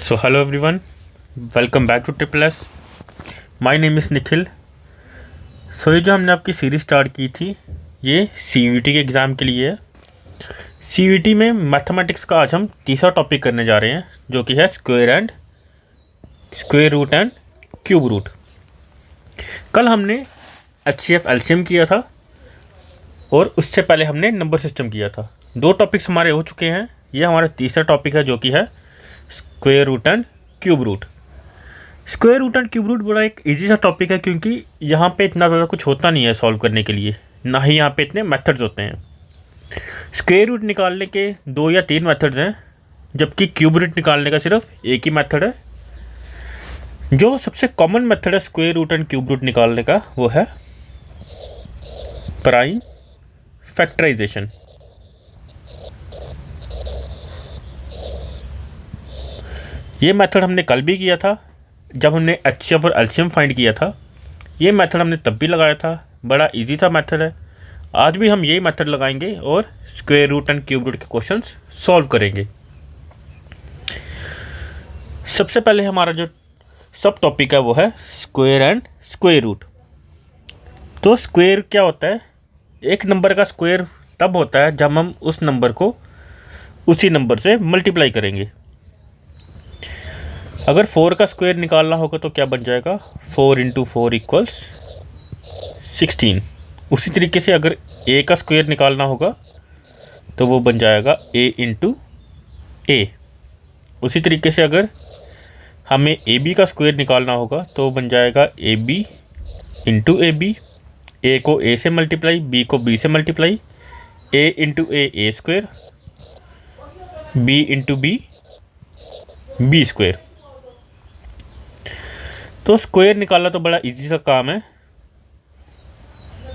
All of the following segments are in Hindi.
So hello everyone, welcome back to Triple S. My name is Nikhil. सो ये जो हमने आपकी सीरीज स्टार्ट की थी ये CUET के एग्ज़ाम के लिए है. CUET में मैथमेटिक्स का आज हम तीसरा टॉपिक करने जा रहे हैं जो कि है square root and cube root. कल हमने HCF एलसीएम किया था और उससे पहले हमने नंबर सिस्टम किया था. दो टॉपिक्स हमारे हो चुके हैं. ये हमारा तीसरा टॉपिक है जो कि है square root and cube root. Square root and cube root बड़ा एक इजी सा टॉपिक है क्योंकि यहाँ पे इतना ज़्यादा कुछ होता नहीं है सॉल्व करने के लिए, ना ही यहाँ पे इतने मेथड्स होते हैं. स्क्वायर रूट निकालने के 2 या 3 मेथड्स हैं जबकि क्यूब रूट निकालने का सिर्फ एक ही मेथड है. जो सबसे कॉमन मेथड है square root and cube root निकालने का वो है प्राइम फैक्टराइजेशन. ये मेथड हमने कल भी किया था जब हमने HCF और एलसीएम फाइंड किया था. ये मेथड हमने तब भी लगाया था. बड़ा इजी सा मेथड है. आज भी हम यही मेथड लगाएंगे और square root and cube root के क्वेश्चंस सॉल्व करेंगे. सबसे पहले हमारा जो सब टॉपिक है वो है स्क्वायर एंड स्क्वायर रूट. तो स्क्वायर क्या होता है? एक नंबर का स्क्वायर तब होता है जब हम उस नंबर को उसी नंबर से मल्टीप्लाई करेंगे. अगर 4 का स्क्वायर निकालना होगा तो क्या बन जाएगा? 4 × 4 = 16. उसी तरीके से अगर a का स्क्वायर निकालना होगा तो वो बन जाएगा a × a. उसी तरीके से अगर हमें ab का स्क्वायर निकालना होगा तो बन जाएगा ab × ab. a को a से मल्टीप्लाई, b को b से multiply, a × a square, b × b b square. तो स्क्वायर निकालना तो बड़ा इजी सा काम है,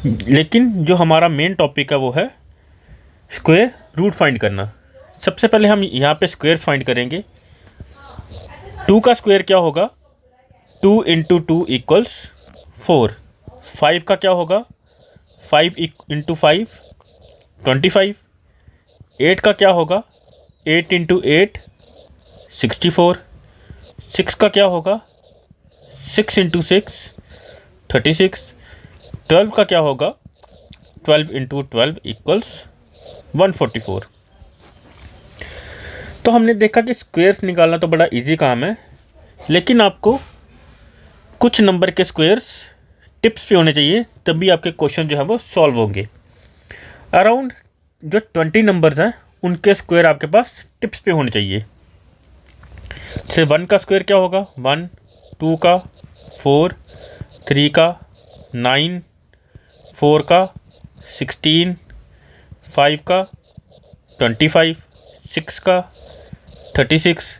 लेकिन जो हमारा मेन टॉपिक है वो है स्क्वायर रूट फाइंड करना. सबसे पहले हम यहाँ पे स्क्वायर्स फाइंड करेंगे. 2 का स्क्वायर क्या होगा? 2 × 2 = 4. 5 का क्या होगा? 5 × 5 25. 8 का क्या होगा? 8 × 8 64. 6 का क्या होगा? 6 × 6 36. 12 का क्या होगा? 12 × 12 = 144. तो हमने देखा कि स्क्वायर्स निकालना तो बड़ा इजी काम है, लेकिन आपको कुछ नंबर के स्क्वायर्स टिप्स पे होने चाहिए तभी आपके क्वेश्चन जो है वो सॉल्व होंगे. अराउंड जो 20 नंबर्स हैं उनके स्क्वायर आपके पास टिप्स पे होने चाहिए. जैसे 1 का स्क्वायर क्या होगा? 1. 2 का 4. 3 का 9. 4 का 16. 5 का 25. 6 का 36.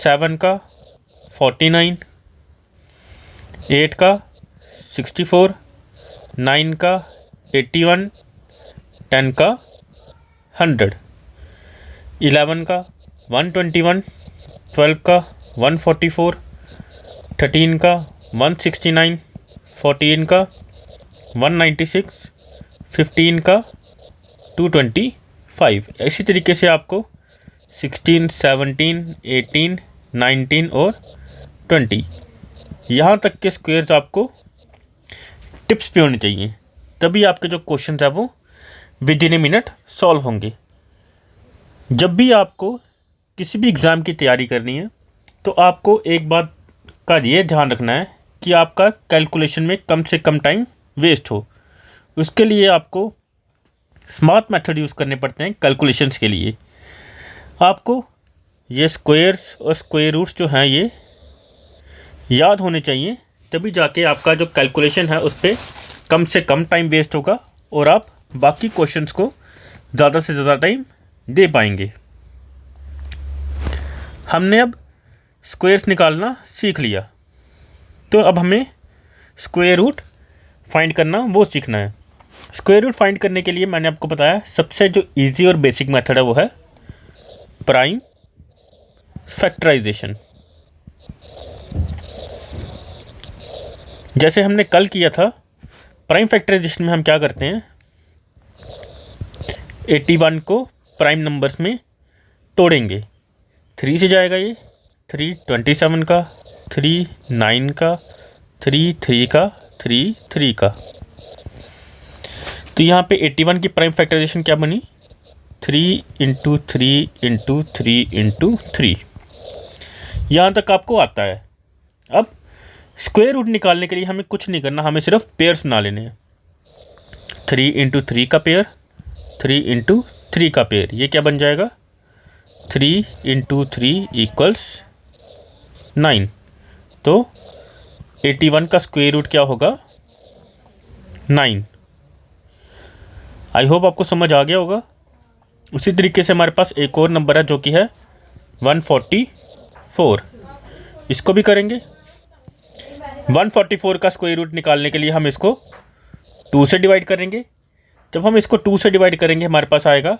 7 का 49. 8 का 64. 9 का 81. 10 का 100. 11 का 121. 12 का 144. 13 का 169. 14 का 196. 15 का 225. इसी तरीके से आपको 16, 17, 18, 19 और 20 यहाँ तक के स्क्वायर्स आपको टिप्स पे होने चाहिए, तभी आपके जो क्वेश्चन है वो with in a minute solve होंगे. जब भी आपको किसी भी एग्ज़ाम की तैयारी करनी है तो आपको एक बात का ये ध्यान रखना है कि आपका कैलकुलेशन में कम से कम टाइम वेस्ट हो. उसके लिए आपको स्मार्ट मेथड यूज़ करने पड़ते हैं. कैलकुलेशंस के लिए आपको ये स्क्वायर्स और स्क्वायर रूट्स जो हैं ये याद होने चाहिए, तभी जाके आपका जो कैलकुलेशन है उस पर कम से कम टाइम वेस्ट होगा और आप बाकी क्वेश्चंस को ज़्यादा से ज़्यादा टाइम दे पाएंगे. हमने अब स्क्वायर्स निकालना सीख लिया, तो अब हमें स्क्वायर रूट फाइंड करना वो सीखना है. स्क्वायर रूट फाइंड करने के लिए मैंने आपको बताया सबसे जो इजी और बेसिक मेथड है वो है प्राइम फैक्टराइजेशन. जैसे हमने कल किया था, प्राइम फैक्टराइजेशन में हम क्या करते हैं? 81 को प्राइम नंबर्स में तोड़ेंगे. 3 से जाएगा ये, 3 27 का, 3 9 का, 3 3 का, 3 3 का। तो यहाँ पे 81 की प्राइम फैक्टराइजेशन क्या बनी, 3 इंटू 3 इंटू 3 इंटू 3। यहाँ तक आपको आता है। अब स्क्वायर रूट निकालने के लिए हमें कुछ नहीं करना, हमें सिर्फ पेयर्स बना लेने हैं। 3 इंटू 3 का पेयर, 3 इंटू 3 का पेयर, ये क्या बन जाएगा, 3 इंटू 3 इक्वल्स 9। तो 81 का स्क्वायर रूट क्या होगा, 9। आई होप आपको समझ आ गया होगा। उसी तरीके से हमारे पास एक और नंबर है जो कि है 144। इसको भी करेंगे। 144 का स्क्वायर रूट निकालने के लिए हम इसको 2 से डिवाइड करेंगे। जब हम इसको 2 से डिवाइड करेंगे हमारे पास आएगा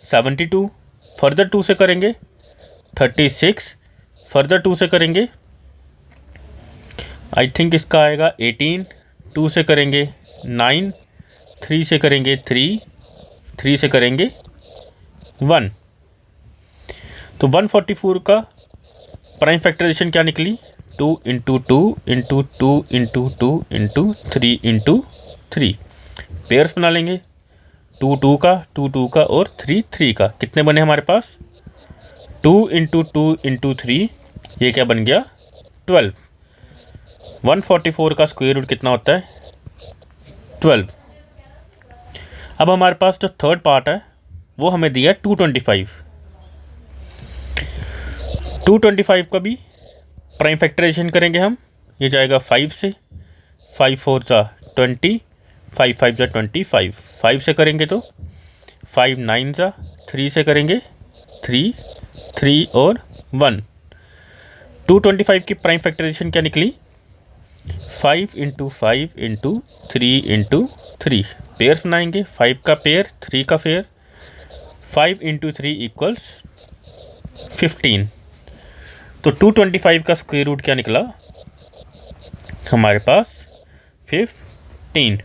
72, फर्दर 2 से करेंगे 36, फर्दर 2 से करेंगे आई थिंक इसका आएगा 18, 2 से करेंगे 9, 3 से करेंगे 3, 3 से करेंगे 1। तो 144 का प्राइम फैक्टराइजेशन क्या निकली, 2 into 2 into 2 into 2 into 3 into 3। Pairs बना लेंगे, 2 2 का, 2 2 का और 3 3 का। कितने बने हमारे पास, 2 इंटू 2 इंटू 3, ये क्या बन गया 12। 144 का स्क्वायर रूट कितना होता है, 12। अब हमारे पास जो थर्ड पार्ट है वो हमें दिया 225। 225 का भी प्राइम फैक्टराइजेशन करेंगे हम। ये जाएगा 5 से, 5 4 जा 20, 5 5 जा 25, 5 से करेंगे तो 5 9 जा, 3 से करेंगे 3, 3 और 1। 225 की प्राइम फैक्टराइजेशन क्या निकली, 5 इंटू 5 इंटू 3 इंटू 3। पेयर्स बनाएंगे, 5 का पेयर, 3 का पेयर, 5 इंटू 3 इक्वल्स 15। तो 225 का स्क्वायर रूट क्या निकला हमारे पास 15।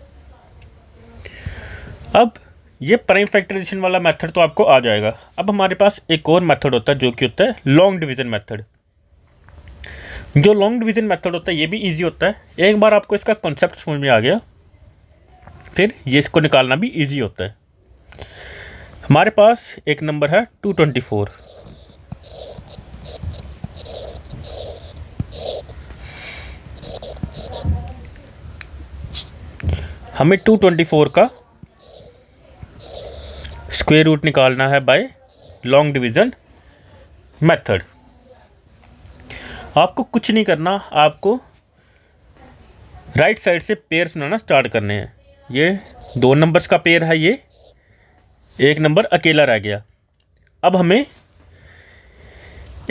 अब ये प्राइम फैक्टराइजेशन वाला मेथड तो आपको आ जाएगा। अब हमारे पास एक और मेथड होता है जो कि होता है लॉन्ग डिवीज़न मेथड। जो लॉन्ग डिवीज़न मेथड होता है ये भी इजी होता है। एक बार आपको इसका कॉन्सेप्ट समझ में आ गया फिर ये इसको निकालना भी इजी होता है। हमारे पास एक नंबर है 224। हमें 224 का स्क्वायर रूट निकालना है बाय लॉन्ग डिवीज़न मेथड। आपको कुछ नहीं करना, आपको राइट साइड से पेयर्स बनाना स्टार्ट करने हैं। ये 2 नंबर्स का पेयर है, ये एक नंबर अकेला रह गया। अब हमें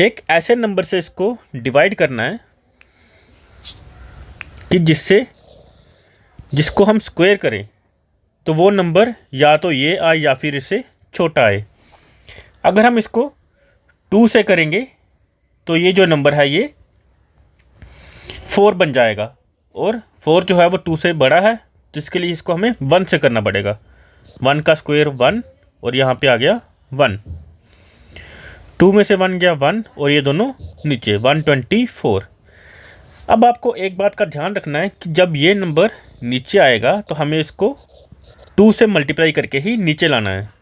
एक ऐसे नंबर से इसको डिवाइड करना है कि जिसको हम स्क्वायर करें तो वो नंबर या तो ये आए या फिर इससे छोटा आए। अगर हम इसको 2 से करेंगे तो ये जो नंबर है ये 4 बन जाएगा, और 4 जो है वो 2 से बड़ा है, जिसके लिए इसको हमें 1 से करना पड़ेगा। 1 का स्क्वायर 1 और यहाँ पे आ गया 1। 2 में से 1 गया 1 और ये दोनों नीचे 124। अब आपको एक बात का ध्यान रखना है कि जब ये नंबर नीचे आएगा तो हमें इसको 2 से मल्टीप्लाई करके ही नीचे लाना है।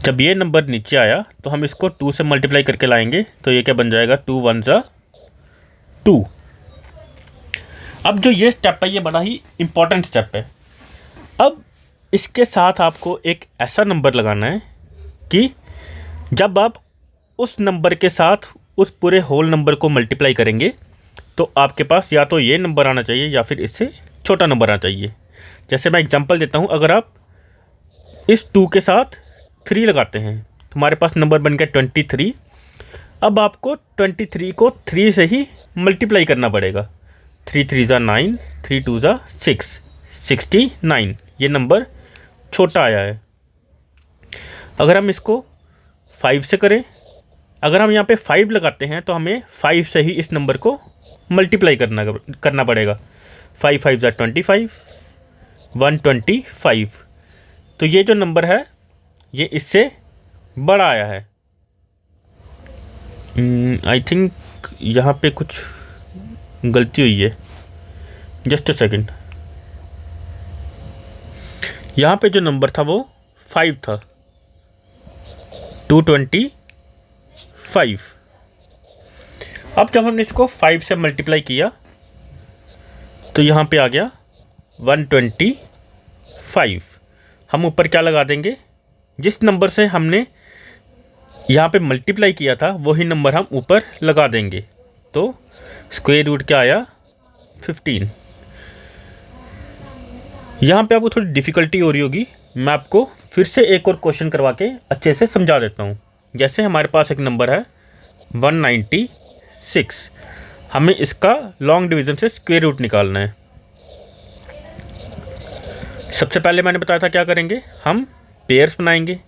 जब ये नंबर नीचे आया तो हम इसको 2 से मल्टीप्लाई करके लाएंगे, तो ये क्या बन जाएगा 2 1 जा 2। अब जो ये स्टेप है ये बड़ा ही इम्पोर्टेंट स्टेप है। अब इसके साथ आपको एक ऐसा नंबर लगाना है कि जब आप उस नंबर के साथ उस पूरे होल नंबर को मल्टीप्लाई करेंगे तो आपके पास या तो ये नंबर आना चाहिए या फिर इससे छोटा नंबर आना चाहिए। जैसे मैं एग्जांपल देता हूँ, अगर आप इस 2 के साथ 3 लगाते हैं तो हमारे पास नंबर बन गया 23। अब आपको 23 को 3 से ही मल्टीप्लाई करना पड़ेगा। 3 3 जा 9, 3 2 जा 6, 69। ये नंबर छोटा आया है। अगर हम इसको 5 से करें, अगर हम यहाँ पे 5 लगाते हैं तो हमें 5 से ही इस नंबर को मल्टीप्लाई करना पड़ेगा। 5 5 जा 25, 125। तो ये जो नंबर है ये इससे बड़ा आया है। आई थिंक यहाँ पे कुछ गलती हुई है, जस्ट अ सेकेंड। यहाँ पे जो नंबर था वो 5 था, 225। अब जब हमने इसको 5 से मल्टीप्लाई किया तो यहाँ पे आ गया 125। हम ऊपर क्या लगा देंगे, जिस नंबर से हमने यहाँ पे मल्टीप्लाई किया था वही नंबर हम ऊपर लगा देंगे। तो स्क्वायर रूट क्या आया, 15। यहाँ पे आपको थोड़ी डिफ़िकल्टी हो रही होगी, मैं आपको फिर से एक और क्वेश्चन करवा के अच्छे से समझा देता हूँ। जैसे हमारे पास एक नंबर है 196, हमें इसका लॉन्ग डिवीज़न से स्क्वायर रूट निकालना है। सबसे पहले मैंने बताया था क्या करेंगे, हम पेयर्स बनाएंगे।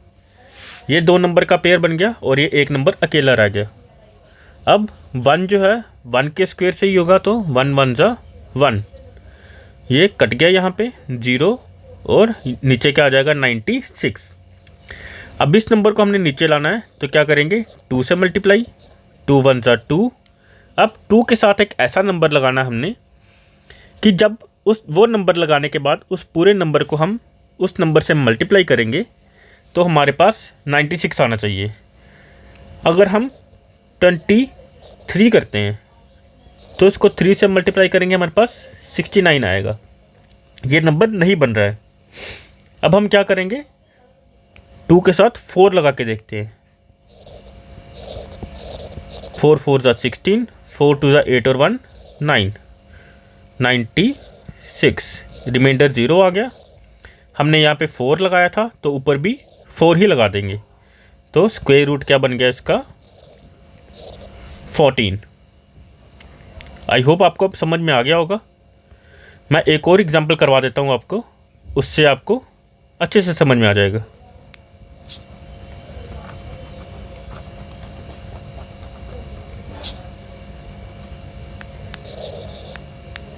ये 2 नंबर का पेयर बन गया और ये एक नंबर अकेला रह गया। अब 1 जो है 1 के स्क्वायर से ही होगा, तो 1 1 जा 1, ये कट गया यहाँ पे 0 और नीचे क्या आ जाएगा 96। अब इस नंबर को हमने नीचे लाना है तो क्या करेंगे, 2 से मल्टीप्लाई, 2 1 जा 2। अब 2 के साथ एक ऐसा नंबर लगाना है हमने कि जब वो नंबर लगाने के बाद उस पूरे नंबर को हम उस नंबर से मल्टीप्लाई करेंगे तो हमारे पास 96 आना चाहिए। अगर हम 23 करते हैं तो इसको 3 से मल्टीप्लाई करेंगे, हमारे पास 69 आएगा। ये नंबर नहीं बन रहा है। अब हम क्या करेंगे, 2 के साथ 4 लगा के देखते हैं। 4 4 जा 16, 4 2 जा 8 और 1 9, 96। रिमाइंडर 0 आ गया। हमने यहाँ पे 4 लगाया था तो ऊपर भी 4 ही लगा देंगे। तो स्क्वायर रूट क्या बन गया इसका, 14। आई होप आपको अब समझ में आ गया होगा। मैं एक और एग्जांपल करवा देता हूँ आपको, उससे आपको अच्छे से समझ में आ जाएगा।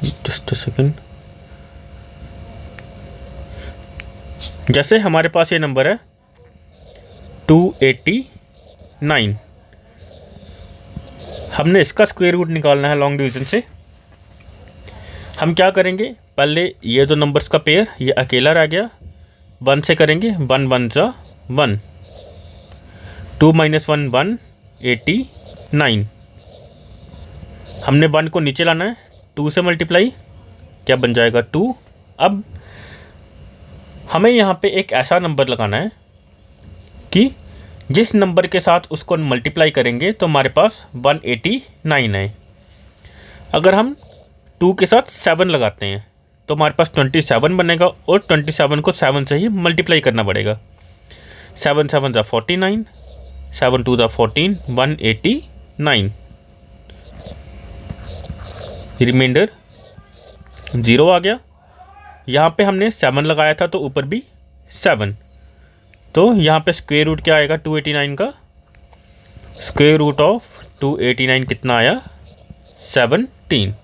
Just a second. जैसे हमारे पास ये नंबर है 289, हमने इसका स्क्वायर रूट निकालना है लॉन्ग डिवीज़न से। हम क्या करेंगे, पहले ये 2 नंबर्स का पेयर, ये अकेला रह गया, 1 से करेंगे, 1 1 जा 1, 2 - 1 1, 89। हमने 1 को नीचे लाना है, 2 से मल्टीप्लाई क्या बन जाएगा 2। अब हमें यहाँ पे एक ऐसा नंबर लगाना है कि जिस नंबर के साथ उसको मल्टीप्लाई करेंगे तो हमारे पास 189 है। अगर हम 2 के साथ 7 लगाते हैं तो हमारे पास 27 बनेगा और 27 को 7 से ही मल्टीप्लाई करना पड़ेगा। 7 7 जा 49, 7 2 जा 14, 189। रिमाइंडर 0 आ गया। यहाँ पे हमने 7 लगाया था तो ऊपर भी 7, तो यहाँ पे स्क्वायर रूट क्या आएगा 289 का, स्क्वायर रूट ऑफ 289 कितना आया 17।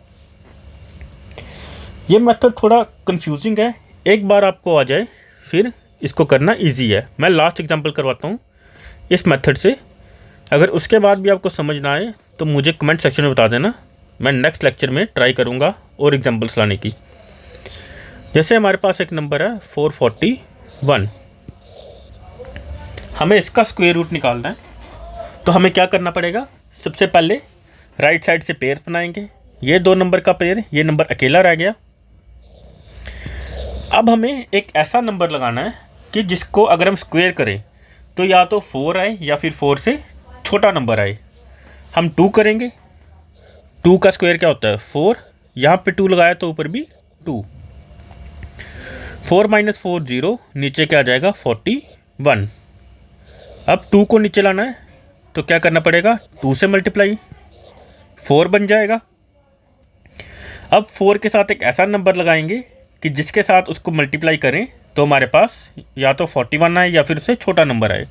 ये मेथड थोड़ा कंफ्यूजिंग है, एक बार आपको आ जाए फिर इसको करना इजी है। मैं लास्ट एग्जांपल करवाता हूँ इस मेथड से। अगर उसके बाद भी आपको समझ ना आए तो मुझे कमेंट सेक्शन में बता देना, मैं नेक्स्ट लेक्चर में ट्राई करूँगा और एग्जांपल्स लाने की। जैसे हमारे पास एक नंबर है 441, हमें इसका स्क्वायर रूट निकालना है तो हमें क्या करना पड़ेगा, सबसे पहले राइट साइड से पेयर्स बनाएंगे। ये 2 नंबर का पेयर, ये नंबर अकेला रह गया। अब हमें एक ऐसा नंबर लगाना है कि जिसको अगर हम स्क्वायर करें तो या तो 4 आए या फिर 4 से छोटा नंबर आए। हम 2 करेंगे, 2 का स्क्वायर क्या होता है 4, यहाँ पे 2 लगाया तो ऊपर भी 2, 4 - 4 0, नीचे क्या आ जाएगा 41। अब 2 को नीचे लाना है तो क्या करना पड़ेगा, 2 से मल्टीप्लाई, 4 बन जाएगा। अब 4 के साथ एक ऐसा नंबर लगाएंगे कि जिसके साथ उसको मल्टीप्लाई करें तो हमारे पास या तो 41 आए या फिर उससे छोटा नंबर आए।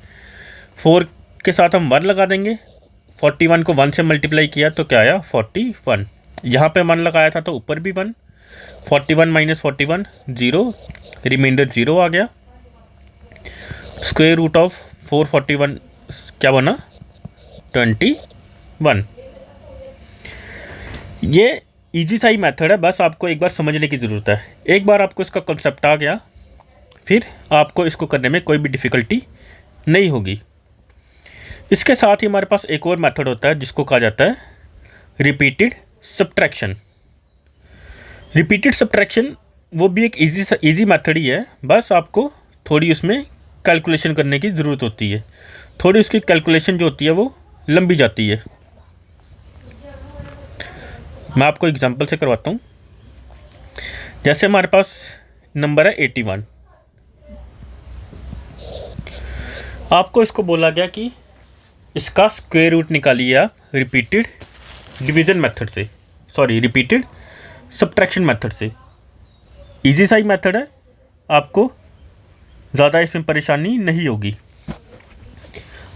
4 के साथ हम 1 लगा देंगे, 41 को 1 से मल्टीप्लाई किया तो क्या आया 41। यहाँ पे 1 लगाया था तो ऊपर भी 1, 41 - 41 0, रिमाइंडर 0 आ गया। स्क्वायर रूट ऑफ 441 क्या बना 20 1। ये इजी सा ही मेथड है, बस आपको एक बार समझने की ज़रूरत है। एक बार आपको इसका कॉन्सेप्ट आ गया, फिर आपको इसको करने में कोई भी डिफ़िकल्टी नहीं होगी। इसके साथ ही हमारे पास एक और मेथड होता है जिसको कहा जाता है रिपीटेड सब्ट्रैक्शन। रिपीटेड सब्ट्रैक्शन वो भी एक इजी मेथड ही है, बस आपको थोड़ी उसमें कैलकुलेशन करने की ज़रूरत होती है। थोड़ी उसकी कैलकुलेशन जो होती है वो लंबी जाती है। मैं आपको एग्जांपल से करवाता हूँ। जैसे हमारे पास नंबर है 81, आपको इसको बोला गया कि इसका स्क्वायर रूट निकालिए आप रिपीटेड डिवीज़न मेथड से, सॉरी रिपीटेड सब्ट्रैक्शन मेथड से। इजी सा ही मेथड है, आपको ज़्यादा इसमें परेशानी नहीं होगी।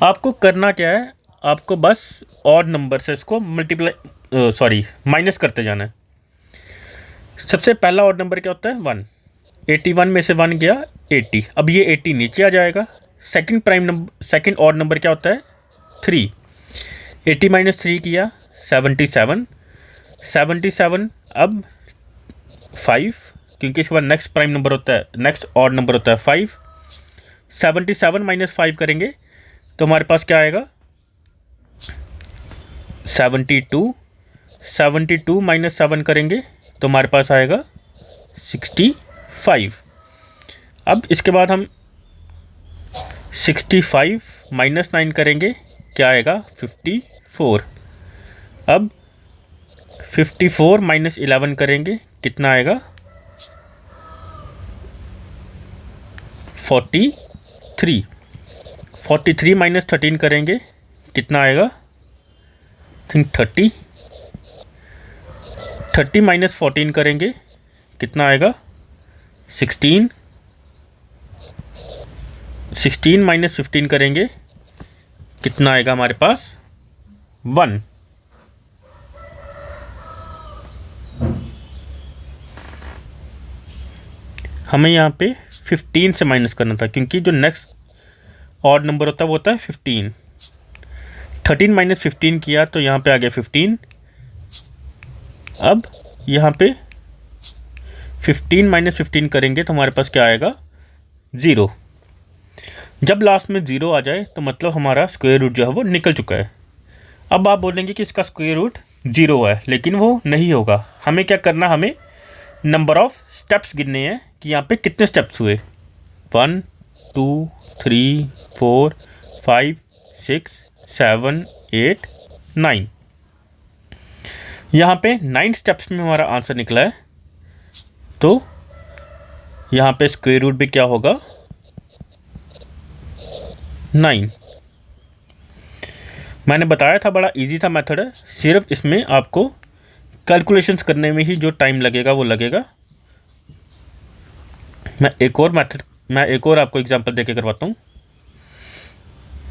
आपको करना क्या है, आपको बस ऑड नंबर से इसको माइनस करते जाना है। सबसे पहला ऑड नंबर क्या होता है 1। 81 में से 1 गया 80, अब ये 80 नीचे आ जाएगा। सेकंड ऑड नंबर क्या होता है 3। 80 माइनस 3 किया 77, अब 5, क्योंकि इसके बाद नेक्स्ट प्राइम नंबर होता है, नेक्स्ट ऑड नंबर होता है 5। 77 माइनस 5 करेंगे तो हमारे पास क्या आएगा 72 माइनस 7 करेंगे तो हमारे पास आएगा 65। अब इसके बाद हम 65 माइनस 9 करेंगे, क्या आएगा 54। अब 54 माइनस 11 करेंगे, कितना आएगा 43। 43 माइनस 13 करेंगे, कितना आएगा थिंक 30। 30 माइनस 14 करेंगे, कितना आएगा 16। 16 माइनस 15 करेंगे, कितना आएगा हमारे पास 1। हमें यहाँ पे 15 से माइनस करना था, क्योंकि जो नेक्स्ट ऑड नंबर होता है वो होता है 15। 13 माइनस 15 किया तो यहाँ पे आ गया 15। अब यहाँ पे 15 माइनस 15 करेंगे तो हमारे पास क्या आएगा 0। जब लास्ट में 0 आ जाए तो मतलब हमारा स्क्वायर रूट जो है वो निकल चुका है। अब आप बोलेंगे कि इसका स्क्वायर रूट 0 है, लेकिन वो नहीं होगा। हमें क्या करना, हमें नंबर ऑफ स्टेप्स गिनने हैं कि यहाँ पे कितने स्टेप्स हुए। 1 2 3 4 5 6 7 8 9। यहाँ पे 9 स्टेप्स में हमारा आंसर निकला है, तो यहाँ पे स्क्वायर रूट भी क्या होगा 9। मैंने बताया था बड़ा इजी था मेथड है, सिर्फ इसमें आपको कैलकुलेशंस करने में ही जो टाइम लगेगा वो लगेगा। मैं एक और आपको एग्जांपल देके करवाता हूँ।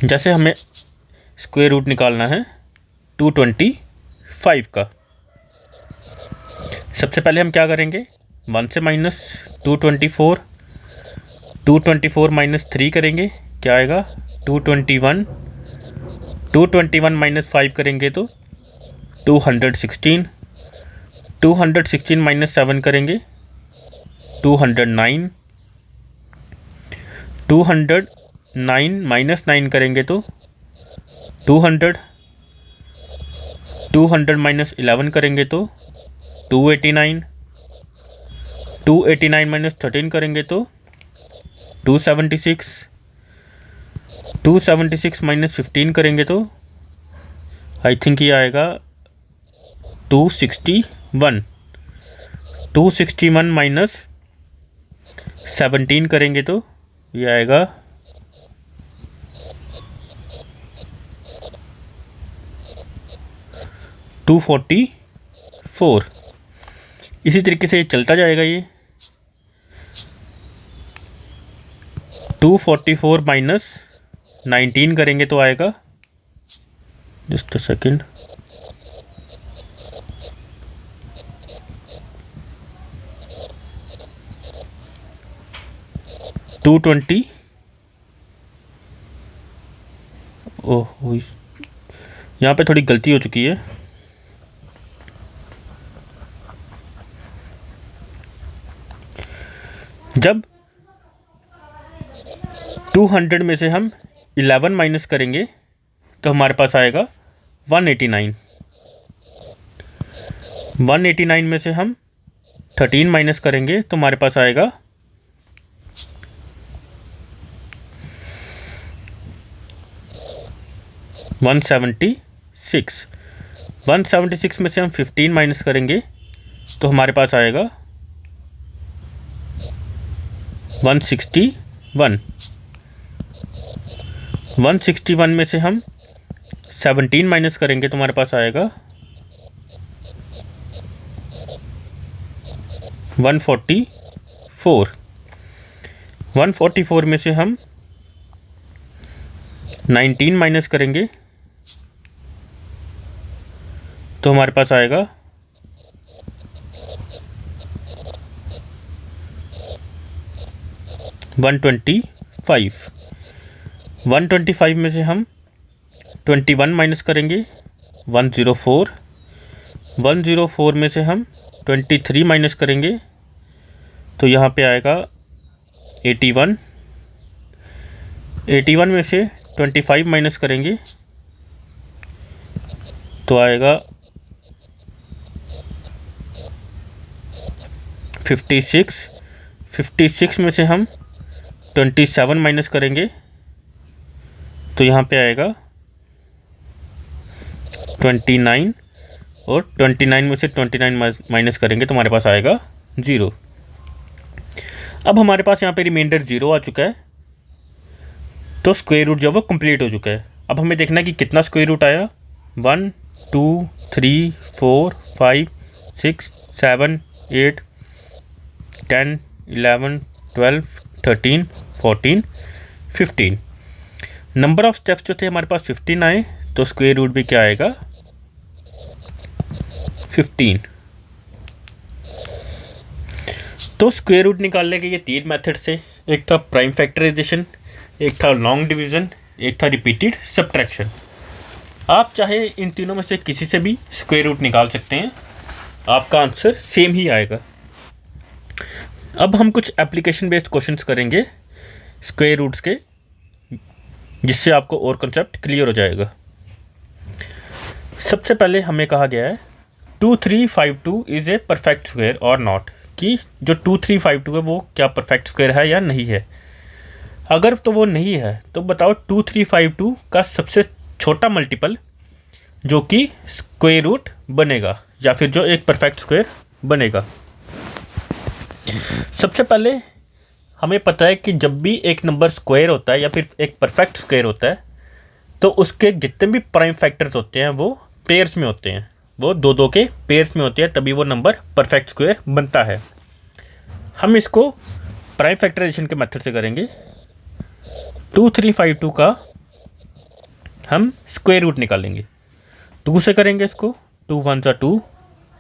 जैसे हमें स्क्वायर रूट निकालना है 225 का। सबसे पहले हम क्या करेंगे, 1 से माइनस 224 माइनस 3 करेंगे, क्या आएगा 221। 221 माइनस 5 करेंगे तो 216। 216 माइनस 7 करेंगे 209। 209 माइनस 9 करेंगे तो 200। 200 माइनस 11 करेंगे तो 289। 289 माइनस 13 करेंगे तो 276। 276 माइनस 15 करेंगे तो आई थिंक ये आएगा 261। 261 माइनस 17 करेंगे तो ये आएगा 244। इसी तरीके से ये चलता जाएगा। ये 244 माइनस 19 करेंगे तो आएगा, जस्ट अ सेकेंड, 220। यहाँ पे थोड़ी गलती हो चुकी है। जब 200 में से हम 11 माइनस करेंगे तो हमारे पास आएगा 189। 189 में से हम 13 माइनस करेंगे तो हमारे पास आएगा 176। 176 में से हम 15 माइनस करेंगे तो हमारे पास आएगा 161। 161 में से हम 17 माइनस करेंगे तो हमारे पास आएगा 144। 144 में से हम 19 माइनस करेंगे तो हमारे पास आएगा 125। 125 में से हम 21 माइनस करेंगे 104। 104 में से हम 23 माइनस करेंगे तो यहाँ पे आएगा 81। 81 में से 25 माइनस करेंगे तो आएगा 56। 56 में से हम 27 माइनस करेंगे तो यहाँ पे आएगा 29। और 29 में से 29 माइनस करेंगे तो हमारे पास आएगा 0। अब हमारे पास यहाँ पे रिमाइंडर 0 आ चुका है, तो स्क्वायर रूट जो वो कंप्लीट हो चुका है। अब हमें देखना है कि कितना स्क्वायर रूट आया। 1 2 3 4 5 6 7 8 10 11 12 13 14 15। नंबर ऑफ स्टेप्स जो थे हमारे पास 15 आए, तो स्क्वायर रूट भी क्या आएगा 15। तो स्क्वायर रूट निकालने के ये 3 मेथड से, एक था प्राइम फैक्टराइजेशन, एक था लॉन्ग डिवीज़न, एक था रिपीटेड सब्ट्रैक्शन। आप चाहे इन तीनों में से किसी से भी स्क्वायर रूट निकाल सकते हैं, आपका आंसर सेम ही आएगा। अब हम कुछ एप्लीकेशन बेस्ड क्वेश्चंस करेंगे स्क्वायर रूट्स के, जिससे आपको और कंसेप्ट क्लियर हो जाएगा। सबसे पहले हमें कहा गया है 2352 इज़ ए परफेक्ट स्क्वायर और नॉट, कि जो 2352 है वो क्या परफेक्ट स्क्वायर है या नहीं है। अगर तो वो नहीं है तो बताओ 2352 का सबसे छोटा मल्टीपल जो कि स्क्वायर रूट बनेगा, या फिर जो एक परफेक्ट स्क्वायर बनेगा। सबसे पहले हमें पता है कि जब भी एक नंबर स्क्वायर होता है या फिर एक परफेक्ट स्क्वायर होता है, तो उसके जितने भी प्राइम फैक्टर्स होते हैं वो पेयर्स में होते हैं, वो दो दो के पेयर्स में होते हैं, तभी वो नंबर परफेक्ट स्क्वायर बनता है। हम इसको प्राइम फैक्टराइजेशन के मेथड से करेंगे। 2352 का हम स्क्वायर रूट निकालेंगे। 2 से करेंगे इसको, 2 1 जा 2,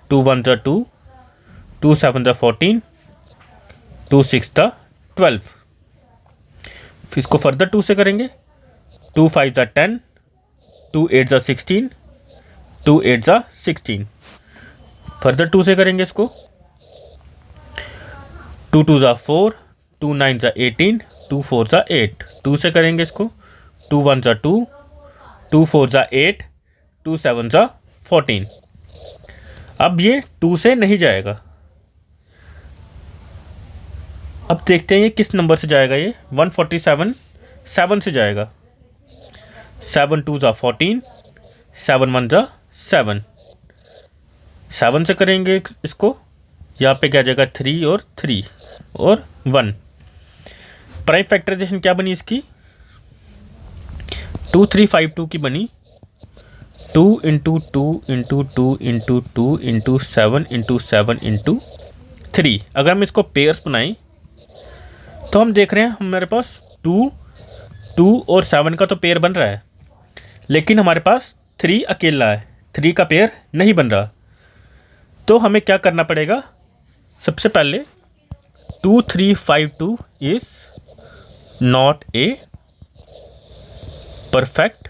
2 1 जा 2, 2 7 जा 14, 2 6 जा 12। फिर इसको फर्दर 2 से करेंगे, 2 5 जा 10, 2 8 जा 16, 2 8 जा 16। फर्दर 2 से करेंगे इसको, 2 2 जा 4, 2 9 जा 18, 2 4 जा 8। 2 से करेंगे इसको, 2 1 जा 2, 2 4 जा 8, 2 7 जा 14। अब ये 2 से नहीं जाएगा। अब देखते हैं ये किस नंबर से जाएगा। ये 147 7 से जाएगा। 7 2 जा 14, 7 1 जा 7। 7 से करेंगे इसको, यहाँ पे क्या जाएगा 3 और 3 और 1। प्राइम फैक्टराइजेशन क्या बनी इसकी, 2352 की बनी 2 into 2 into 2 into 2 into 7 into 7 into 3। अगर हम इसको पेयर्स बनाएं तो हम देख रहे हैं हमारे पास 2 2 और 7 का तो पेयर बन रहा है, लेकिन हमारे पास 3 अकेला है, 3 का पेयर नहीं बन रहा। तो हमें क्या करना पड़ेगा, सबसे पहले 2352 is not a perfect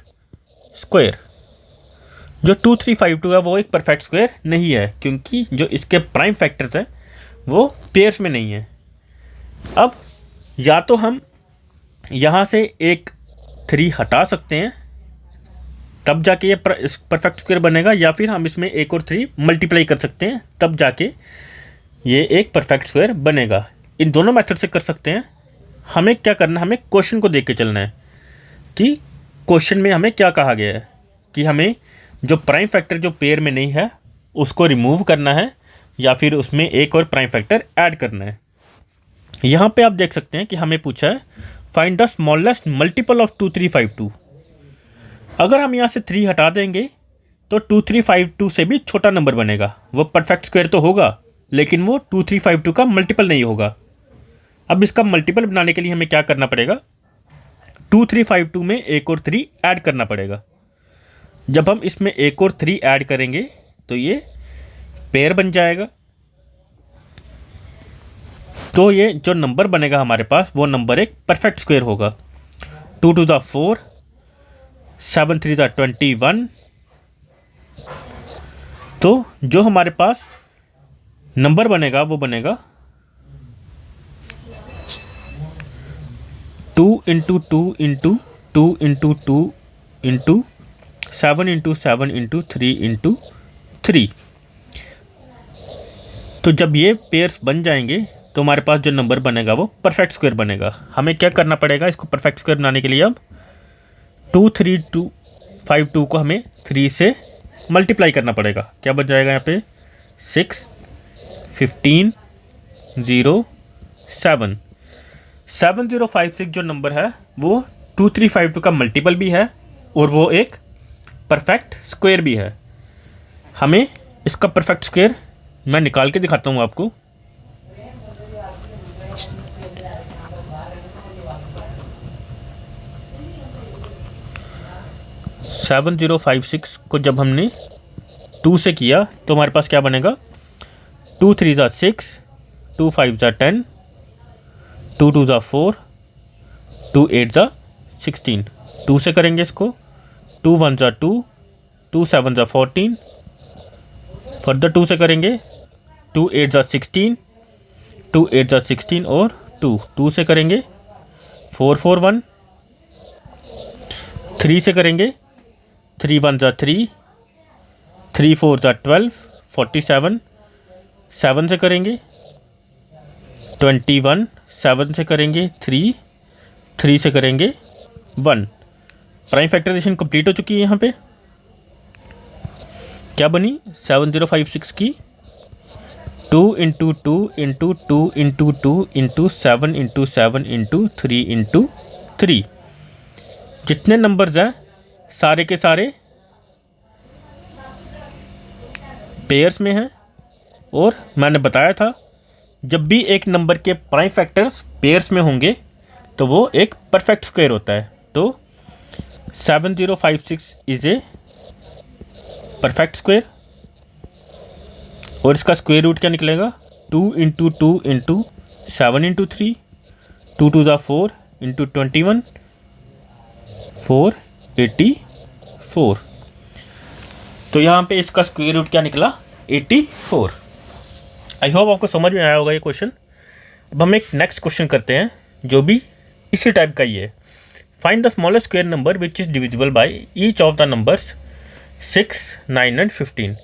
square. जो 2352 है वो एक परफेक्ट स्क्वायर नहीं है, क्योंकि जो इसके प्राइम फैक्टर्स हैं वो पेयर्स में नहीं है। अब या तो हम यहाँ से एक 3 हटा सकते हैं, तब जाके ये परफेक्ट स्क्वायर बनेगा, या फिर हम इसमें एक और 3 मल्टीप्लाई कर सकते हैं, तब जाके ये एक परफेक्ट स्क्वायर बनेगा। इन दोनों मेथड से कर सकते हैं। हमें क्या करना है, हमें क्वेश्चन को देख के चलना है कि क्वेश्चन में हमें क्या कहा गया है, कि हमें जो प्राइम फैक्टर जो पेयर में नहीं है उसको रिमूव करना है, या फिर उसमें एक और प्राइम फैक्टर ऐड करना है। यहाँ पे आप देख सकते हैं कि हमें पूछा है find the smallest multiple of 2352। अगर हम यहाँ से 3 हटा देंगे तो 2352 से भी छोटा नंबर बनेगा। वो परफेक्ट स्क्वायर तो होगा, लेकिन वो 2352 का मल्टीपल नहीं होगा। अब इसका मल्टीपल बनाने के लिए हमें क्या करना पड़ेगा, 2352 में एक और 3 ऐड करना पड़ेगा। जब हम इसमें एक और 3 ऐड करेंगे तो ये पेयर बन जाएगा। तो ये जो नंबर बनेगा हमारे पास, वो नंबर एक परफेक्ट स्क्वायर होगा। 2 to the 4, 7 3 the 21। तो जो हमारे पास नंबर बनेगा वो बनेगा 2 into 2 into 2 into 2 into 7 into 7 into 3 into 3। तो जब ये पेयर्स बन जाएंगे तो हमारे पास जो नंबर बनेगा वो परफेक्ट स्क्वायर बनेगा। हमें क्या करना पड़ेगा इसको परफेक्ट स्क्वायर बनाने के लिए, अब 2352 को हमें 3 से मल्टीप्लाई करना पड़ेगा। क्या बन जाएगा यहाँ पे 6 15 0 7। 7056 जो नंबर है वो 2352 का मल्टीपल भी है और वो एक परफेक्ट स्क्वायर भी है। हमें इसका परफेक्ट स्क्वायर मैं निकाल के दिखाता हूँ आपको। सेवन 056 को जब हमने 2 से किया तो हमारे पास क्या बनेगा, 2 3 ज़ा 6, 2 5 ज़ा 10, 2 2 ज़ा 4, 2 8 ज़ा 16। 2 से करेंगे इसको, 2 1 ज़ा 2, 2 7 ज़ा 14। फर्दर 2 से करेंगे, 2 8 ज़ा 16, 2 8 ज़ा 16 और 2 से करेंगे 4 4 1। 3 से करेंगे, 3 1 ज़ा 3, 3 4 ज़ा 12 47। 7 से करेंगे 21, 7 से करेंगे 3, 3 से करेंगे 1। प्राइम फैक्टराइजेशन कंप्लीट हो चुकी है। यहाँ पे क्या बनी 7056 की 2 into 2 into 2 into 2 into 7 into 7 into 3 into 3। जितने नंबर्स हैं सारे के सारे पेयर्स में हैं, और मैंने बताया था जब भी एक नंबर के प्राइम फैक्टर्स पेयर्स में होंगे तो वो एक परफेक्ट स्क्वायर होता है। तो 7056 इज़ ए परफेक्ट स्क्वायर, और इसका स्क्वायर रूट क्या निकलेगा, 2 into 2 into 7 into 3, 2 2 ज़ा 4 into 21, 484। तो यहाँ पे इसका स्क्वायर रूट क्या निकला, 84। आई होप आपको समझ में आया होगा ये क्वेश्चन। अब हम एक नेक्स्ट क्वेश्चन करते हैं जो भी इसी टाइप का ही है। Find the smallest square number which is divisible by each of the numbers 6 9 and 15।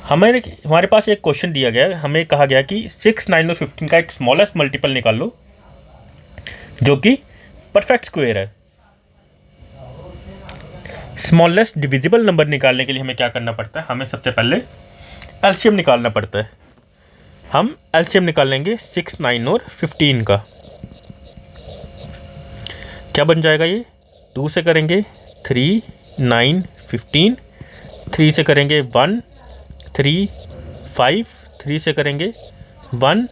हमारे पास एक क्वेश्चन दिया गया है, हमें कहा गया कि 6 9 और 15 का एक स्मॉलेस्ट मल्टीपल निकाल लो जो कि परफेक्ट स्क्वायर है। स्मॉलेस्ट डिविजिबल नंबर निकालने के लिए हमें क्या करना पड़ता है, हमें सबसे पहले एलसीएम निकालना पड़ता है। हम एलसीएम निकाल लेंगे 6 9 और 15 का। क्या बन जाएगा ये, 2 से करेंगे 3 9 15, 3 से करेंगे 1 3 5, 3 से करेंगे 1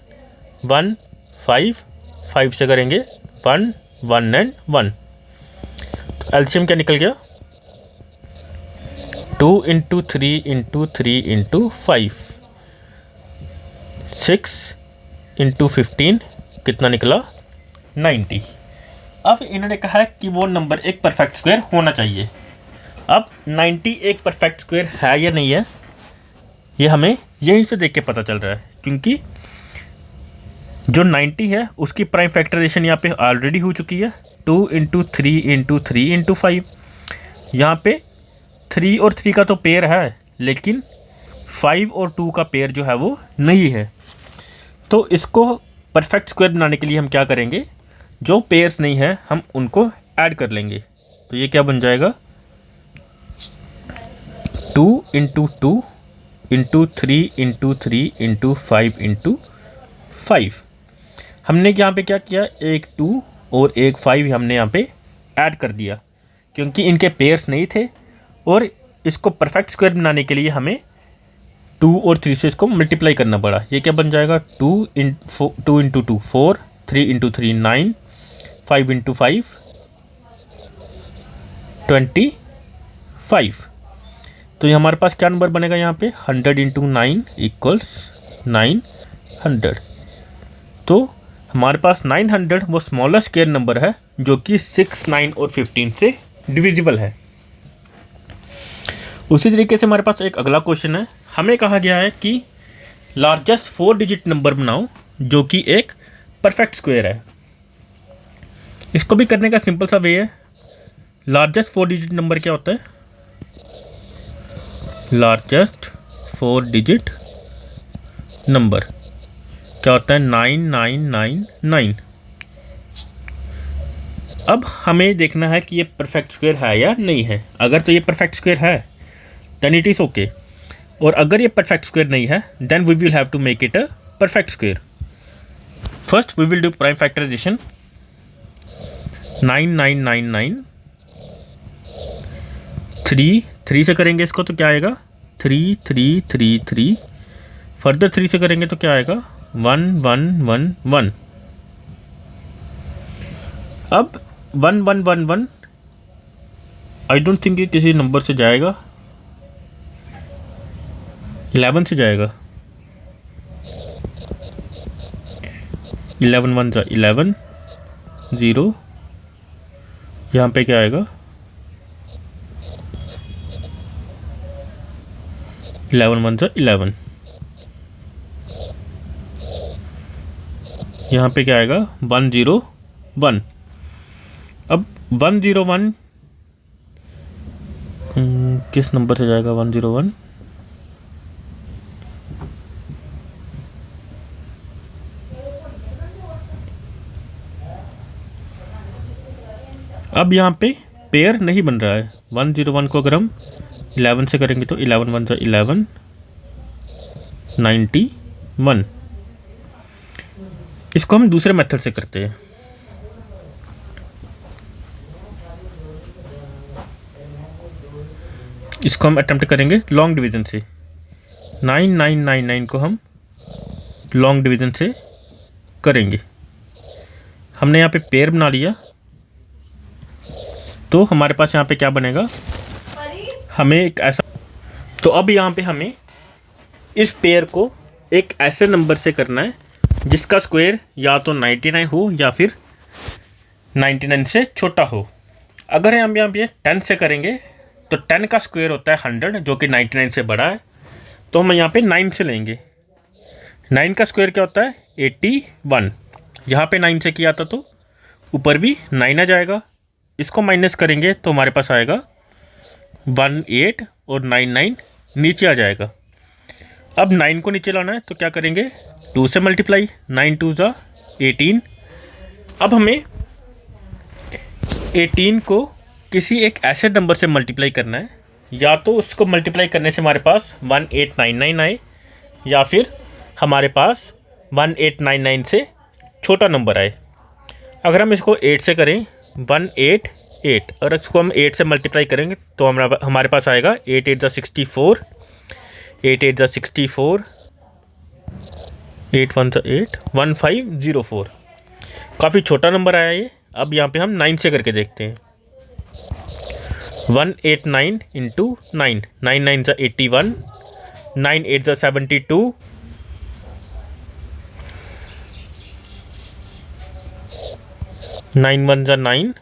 1 5, 5 से करेंगे 1 1 एंड 1। तो एलसीएम क्या निकल गया, 2 into 3 into 3 into 5, 6 into 15 कितना निकला, 90। अब इन्होंने कहा है कि वो नंबर एक परफेक्ट स्क्वायर होना चाहिए। अब 90 एक परफेक्ट स्क्वायर है या नहीं है, ये हमें यहीं से देख के पता चल रहा है, क्योंकि जो 90 है उसकी प्राइम फैक्टराइजेशन यहाँ पे ऑलरेडी हो चुकी है, 2 इंटू 3 इंटू 3 इंटू 5। यहाँ पे 3 और 3 का तो पेयर है, लेकिन 5 और 2 का पेयर जो है वो नहीं है। तो इसको परफेक्ट स्क्वायर बनाने के लिए हम क्या करेंगे, जो पेयर्स नहीं है हम उनको ऐड कर लेंगे। तो ये क्या बन जाएगा, 2 into 2 into 3 into 3 into 5 into 5। हमने यहाँ पे क्या किया, एक 2 और एक 5 हमने यहाँ पे ऐड कर दिया, क्योंकि इनके पेयर्स नहीं थे। और इसको परफेक्ट स्क्वायर बनाने के लिए हमें 2 और 3 से इसको मल्टीप्लाई करना पड़ा। ये क्या बन जाएगा, 2 इंटू 2 4, 3 इंटू 3 9, 5 इंटू 5 25। तो ये हमारे पास क्या नंबर बनेगा यहाँ पे, 100 इंटू 9 इक्वल्स 900। तो हमारे पास 900 वो स्मॉलेस्ट स्क्वायर नंबर है जो कि 6, 9 और 15 से डिविजिबल है। उसी तरीके से हमारे पास एक अगला क्वेश्चन है। हमें कहा गया है कि लार्जेस्ट 4 डिजिट नंबर बनाओ जो कि एक परफेक्ट स्क्वायर है। इसको भी करने का सिंपल सा वे है। लार्जेस्ट 4 डिजिट नंबर क्या होता है, लार्जेस्ट 4 डिजिट नंबर क्या होता है, 9999। अब हमें देखना है कि ये परफेक्ट स्क्वायर है या नहीं है। अगर तो ये परफेक्ट स्क्वायर है देन इट इज़ ओके, और अगर ये परफेक्ट स्क्वायर नहीं है then we will have to make it a perfect square. First we will do prime factorisation. 9999 3 से करेंगे इसको तो क्या आएगा, 3 3 3 3। फर्दर 3 से करेंगे तो क्या आएगा, 1 1 1 1। अब 1 1 1 1 आई डोंट थिंक ये किसी नंबर से जाएगा, 11 से जाएगा। 11 1 11 0। यहाँ पे क्या आएगा, 11 1 11। यहाँ पे क्या आएगा, 101। अब 101 किस नंबर से जाएगा, 101 अब यहाँ पे पेयर नहीं बन रहा है। 101 को अगर हम 11 से करेंगे तो 11 1 11 91। इसको हम दूसरे मेथड से करते हैं। इसको हम अटेम्प्ट करेंगे लॉन्ग डिवीज़न से। 9999 को हम लॉन्ग डिवीज़न से करेंगे। हमने यहाँ पे पेयर बना लिया, तो हमारे पास यहाँ पे क्या बनेगा, हमें एक ऐसा, तो अब यहाँ पे हमें इस पेयर को एक ऐसे नंबर से करना है जिसका स्क्वायर या तो 99 हो या फिर 99 से छोटा हो। अगर हम यहाँ पे 10 से करेंगे तो 10 का स्क्वायर होता है 100 जो कि 99 से बड़ा है, तो हम यहाँ पे 9 से लेंगे। 9 का स्क्वायर क्या होता है, 81। यहाँ पे 9 से किया था तो ऊपर भी 9 आ जाएगा। इसको माइनस करेंगे तो हमारे पास आएगा 18 और 99 नीचे आ जाएगा। अब 9 को नीचे लाना है तो क्या करेंगे, 2 से मल्टीप्लाई, 9 2 ज़ा 18। अब हमें 18 को किसी एक ऐसे नंबर से मल्टीप्लाई करना है, या तो उसको मल्टीप्लाई करने से हमारे पास 1899 आए, या फिर हमारे पास 1899 से छोटा नंबर आए। अगर हम इसको 8 से करें 188, और इसको हम 8 से मल्टीप्लाई करेंगे तो हमारे पास आएगा 8 8 ज़ा 64, 8 8 ज़ा 64, 8 1 ज़ा 8, 1504। काफ़ी छोटा नंबर आया ये। अब यहाँ पे हम 9 से करके देखते हैं। 189 इंटू 9, 9 9 ज़ा 81, 9 8 ज़ा 72, 9 1 ज़ा 9,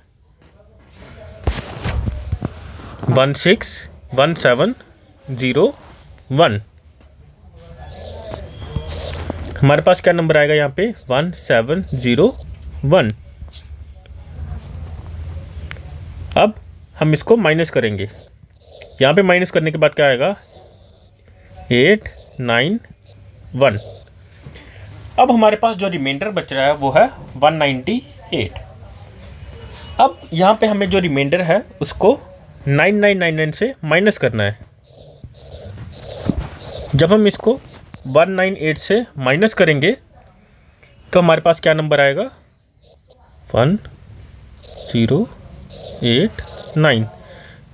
16170 हमारे पास क्या नंबर आएगा यहाँ पे 1701। अब हम इसको माइनस करेंगे। यहाँ पे माइनस करने के बाद क्या आएगा 891। अब हमारे पास जो रिमाइंडर बच रहा है वो है 198। अब यहाँ पे हमें जो रिमाइंडर है उसको 9999 से माइनस करना है। जब हम इसको 198 से माइनस करेंगे तो हमारे पास क्या नंबर आएगा 1089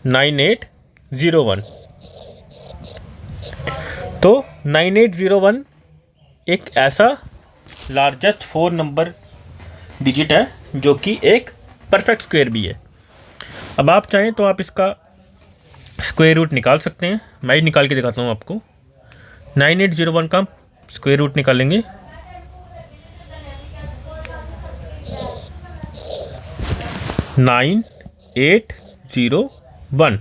9801। तो 9801 एक ऐसा लार्जेस्ट 4 नंबर डिजिट है जो कि एक परफेक्ट स्क्वायर भी है। अब आप चाहें तो आप इसका स्क्वायर रूट निकाल सकते हैं। मैं ही निकाल के दिखाता हूँ आपको। 9801 का स्क्वायर रूट निकालेंगे। नाइन 801।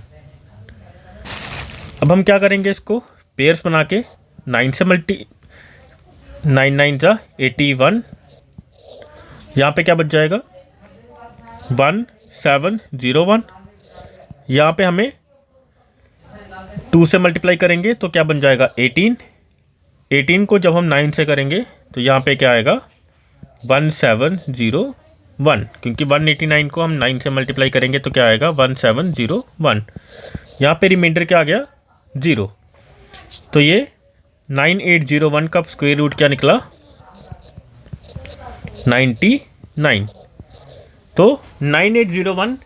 अब हम क्या करेंगे, इसको पेयर्स बना के 9 से 9 9 जा 81। यहाँ पे क्या बच जाएगा 1701। यहाँ पे हमें 2 से मल्टीप्लाई करेंगे तो क्या बन जाएगा 18। 18 को जब हम 9 से करेंगे तो यहाँ पे क्या आएगा 1701, क्योंकि 189 को हम 9 से मल्टीप्लाई करेंगे तो क्या आएगा 1701। यहाँ पे रिमाइंडर क्या आ गया 0। तो ये 9801 का स्क्वायर रूट क्या निकला 99। तो 9801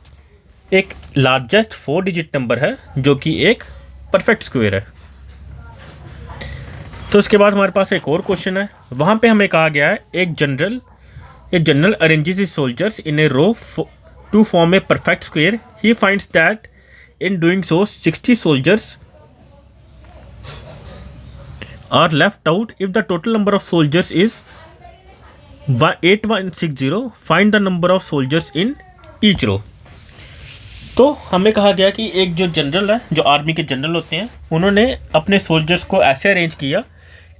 एक लार्जेस्ट 4 डिजिट नंबर है जो कि एक परफेक्ट स्क्वायर है। तो उसके बाद हमारे पास एक और क्वेश्चन है। वहाँ पे हमें कहा गया है एक general arranges his soldiers in a row to form a perfect square. He finds that in doing so 60 soldiers are left out. If the total number of soldiers is 8160, find the number of soldiers in each row. तो हमें कहा गया कि एक जो जनरल है, जो आर्मी के जनरल होते हैं, उन्होंने अपने सोल्जर्स को ऐसे अरेंज किया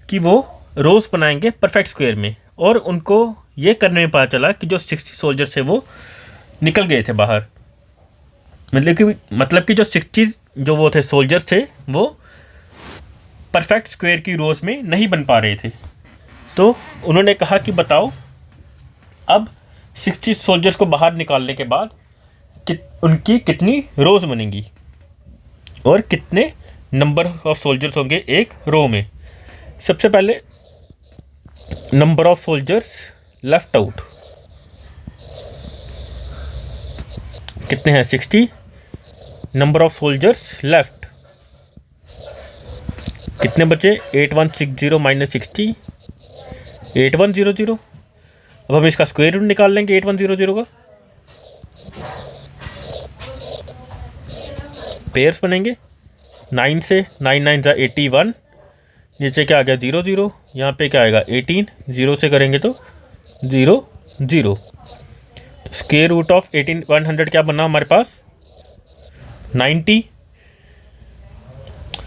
कि वो रोज़ बनाएंगे परफेक्ट स्क्वायर में, और उनको ये करने में पता चला कि जो 60 सोल्जर्स थे वो निकल गए थे बाहर। मतलब कि जो 60 जो वो थे सोल्जर्स थे वो परफेक्ट स्क्वायर की रोज़ में नहीं बन पा रहे थे। तो उन्होंने कहा कि बताओ अब 60 सोल्जर्स को बाहर निकालने के बाद उनकी कितनी रोज़ बनेंगी और कितने नंबर ऑफ सोल्जर्स होंगे एक रो में। सबसे पहले number of soldiers left out कितने हैं 60। नंबर ऑफ सोल्जर्स लेफ्ट कितने बचे 8160 माइनस 60 8100। अब हम इसका स्क्वायर रूट निकाल लेंगे 8100 का। पेयर्स बनेंगे 9 से 9 9 जा 81। नीचे क्या आ गया 0 0। यहाँ पे क्या आएगा 18। 0 से करेंगे तो 0 0। स्क्वायर रूट ऑफ 100 क्या बना हमारे पास 90।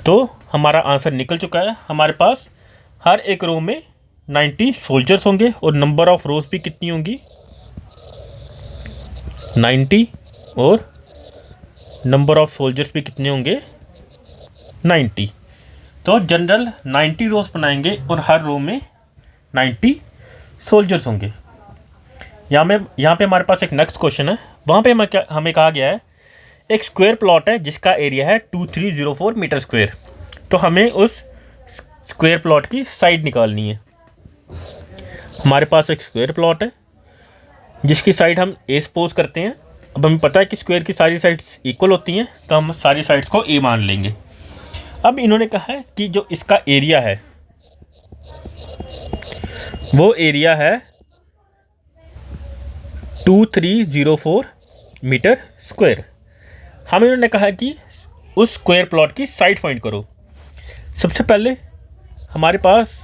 तो हमारा आंसर निकल चुका है। हमारे पास हर एक रो में 90 सोल्जर्स होंगे और नंबर ऑफ रोज भी कितनी होंगी 90, और नंबर ऑफ सोल्जर्स भी कितने होंगे 90। तो जनरल 90 रोज बनाएंगे और हर रो में 90 सोल्जर्स होंगे। यहाँ पे हमारे पास एक नेक्स्ट क्वेश्चन है। वहाँ पे हमें कहा गया है एक स्क्वायर प्लॉट है जिसका एरिया है 2304 मीटर स्क्वायर। तो हमें उस स्क्वायर प्लॉट की साइड निकालनी है। हमारे पास एक स्क्वायर प्लॉट है जिसकी साइड हम ए सपोज करते हैं। अब हमें पता है कि स्क्वायर की सारी साइड्स इक्वल होती हैं, तो हम सारी साइड्स को ए मान लेंगे। अब इन्होंने कहा है कि जो इसका एरिया है वो एरिया है 2304 मीटर स्क्वायर। हम इन्होंने कहा कि उस स्क्वायर प्लॉट की साइड फाइंड करो। सबसे पहले हमारे पास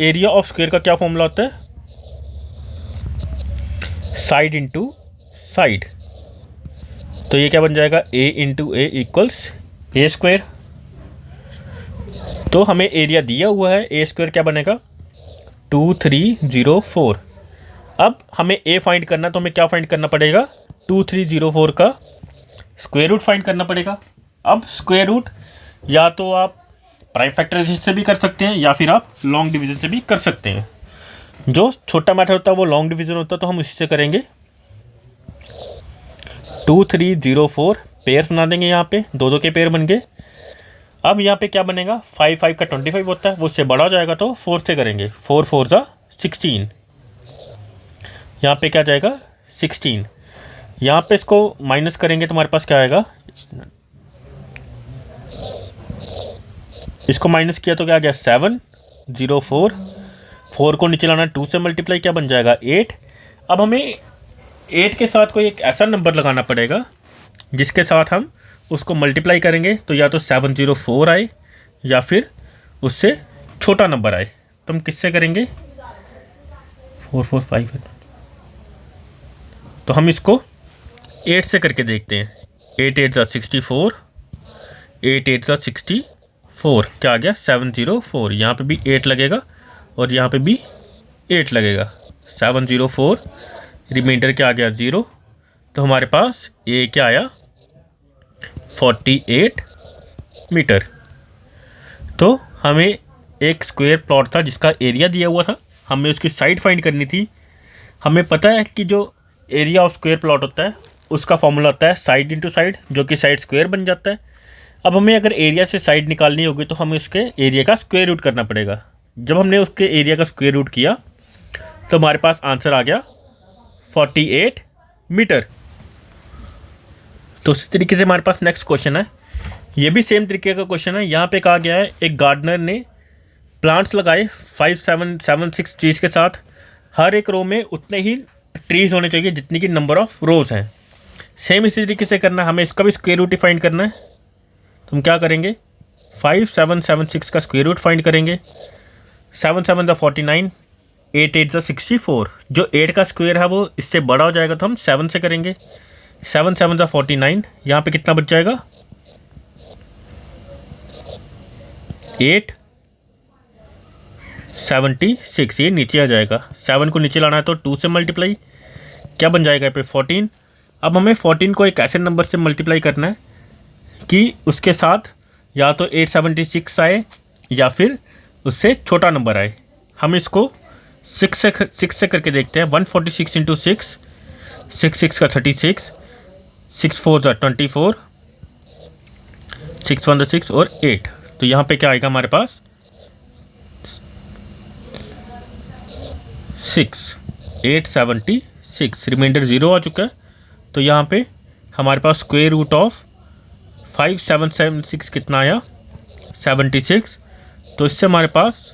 एरिया ऑफ स्क्वायर का क्या फॉर्मूला होता है साइड इनटू साइड। तो ये क्या बन जाएगा, a into A equals a square. तो हमें एरिया दिया हुआ है, ए स्क्वायर क्या बनेगा 2304। अब हमें ए फाइंड करना, तो हमें क्या फाइंड करना पड़ेगा, 2304 का स्क्वायर रूट फाइंड करना पड़ेगा। अब स्क्वायर रूट या तो आप प्राइम फैक्टराइजेशन से भी कर सकते हैं या फिर आप लॉन्ग डिवीज़न से भी कर सकते हैं। जो छोटा मैथड होता है वो लॉन्ग डिवीज़न होता है, तो हम इसी से करेंगे। 2304 पेयर्स बना देंगे, यहाँ पे दो दो के पेयर बन गए। अब यहाँ पे क्या बनेगा, 5 5 का 25 होता है, वो उससे बड़ा हो जाएगा तो 4 से करेंगे, 4 4 जा 16। यहाँ पे क्या जाएगा 16। यहाँ पे इसको माइनस करेंगे तो हमारे पास क्या आएगा, इसको माइनस किया तो क्या आ गया 704। 4 को नीचे लाना, 2 से मल्टीप्लाई क्या बन जाएगा 8। अब हमें 8 के साथ कोई एक ऐसा नंबर लगाना पड़ेगा जिसके साथ हम उसको मल्टीप्लाई करेंगे तो या तो 704 आए या फिर उससे छोटा नंबर आए। तो हम किससे करेंगे, 445 है, तो हम इसको 8 से करके देखते हैं। 8 8 जा 64, 8 8 जा 64, क्या आ गया 704। यहाँ पे भी 8 लगेगा और यहाँ पे भी 8 लगेगा, 704, रिमाइंडर क्या आ गया 0। तो हमारे पास ए क्या आया 48 मीटर। तो हमें एक स्क्वायर प्लॉट था जिसका एरिया दिया हुआ था, हमें उसकी साइड फाइंड करनी थी। हमें पता है कि जो एरिया ऑफ स्क्वायर प्लॉट होता है उसका फॉर्मूला होता है साइड इंटू साइड, जो कि साइड स्क्वायर बन जाता है। अब हमें अगर एरिया से साइड निकालनी होगी तो हमें उसके एरिया का स्क्वायर रूट करना पड़ेगा। जब हमने उसके एरिया का स्क्वायर रूट किया तो हमारे पास आंसर आ गया 48 मीटर। तो उसी तरीके से हमारे पास नेक्स्ट क्वेश्चन है, ये भी सेम तरीके का क्वेश्चन है। यहाँ पे कहा गया है एक गार्डनर ने प्लांट्स लगाए 5 7 7 6 ट्रीज़ के साथ, हर एक रो में उतने ही ट्रीज़ होने चाहिए जितनी की नंबर ऑफ रोज़ हैं। सेम इसी तरीके से करना है, हमें इसका भी स्क्वायर रूट फाइंड करना है। तो हम क्या करेंगे, 5 7 7 6 का स्क्वायर रूट फाइंड करेंगे। 7 7 द 49, 8 8 द 64। जो 8 का स्क्वायर है वो इससे बड़ा हो जाएगा तो हम 7 से करेंगे। 7 7 द 49, यहाँ पे कितना बच जाएगा 8 76, ये नीचे आ जाएगा। 7 को नीचे लाना है तो 2 से मल्टीप्लाई, क्या बन जाएगा यहाँ पे 14। अब हमें 14 को एक ऐसे नंबर से मल्टीप्लाई करना है कि उसके साथ या तो 876 आए या फिर उससे छोटा नंबर आए। हम इसको 6 से करके देखते हैं। 146 इंटू 6, 6 6 का 36, 6 4 जा 24, 6 1 जा 6 और 8। तो यहाँ पे क्या आएगा हमारे पास 876, रिमाइंडर 0 आ चुका है। तो यहाँ पे हमारे पास स्क्वायर रूट ऑफ 5776 कितना आया 76। तो इससे हमारे पास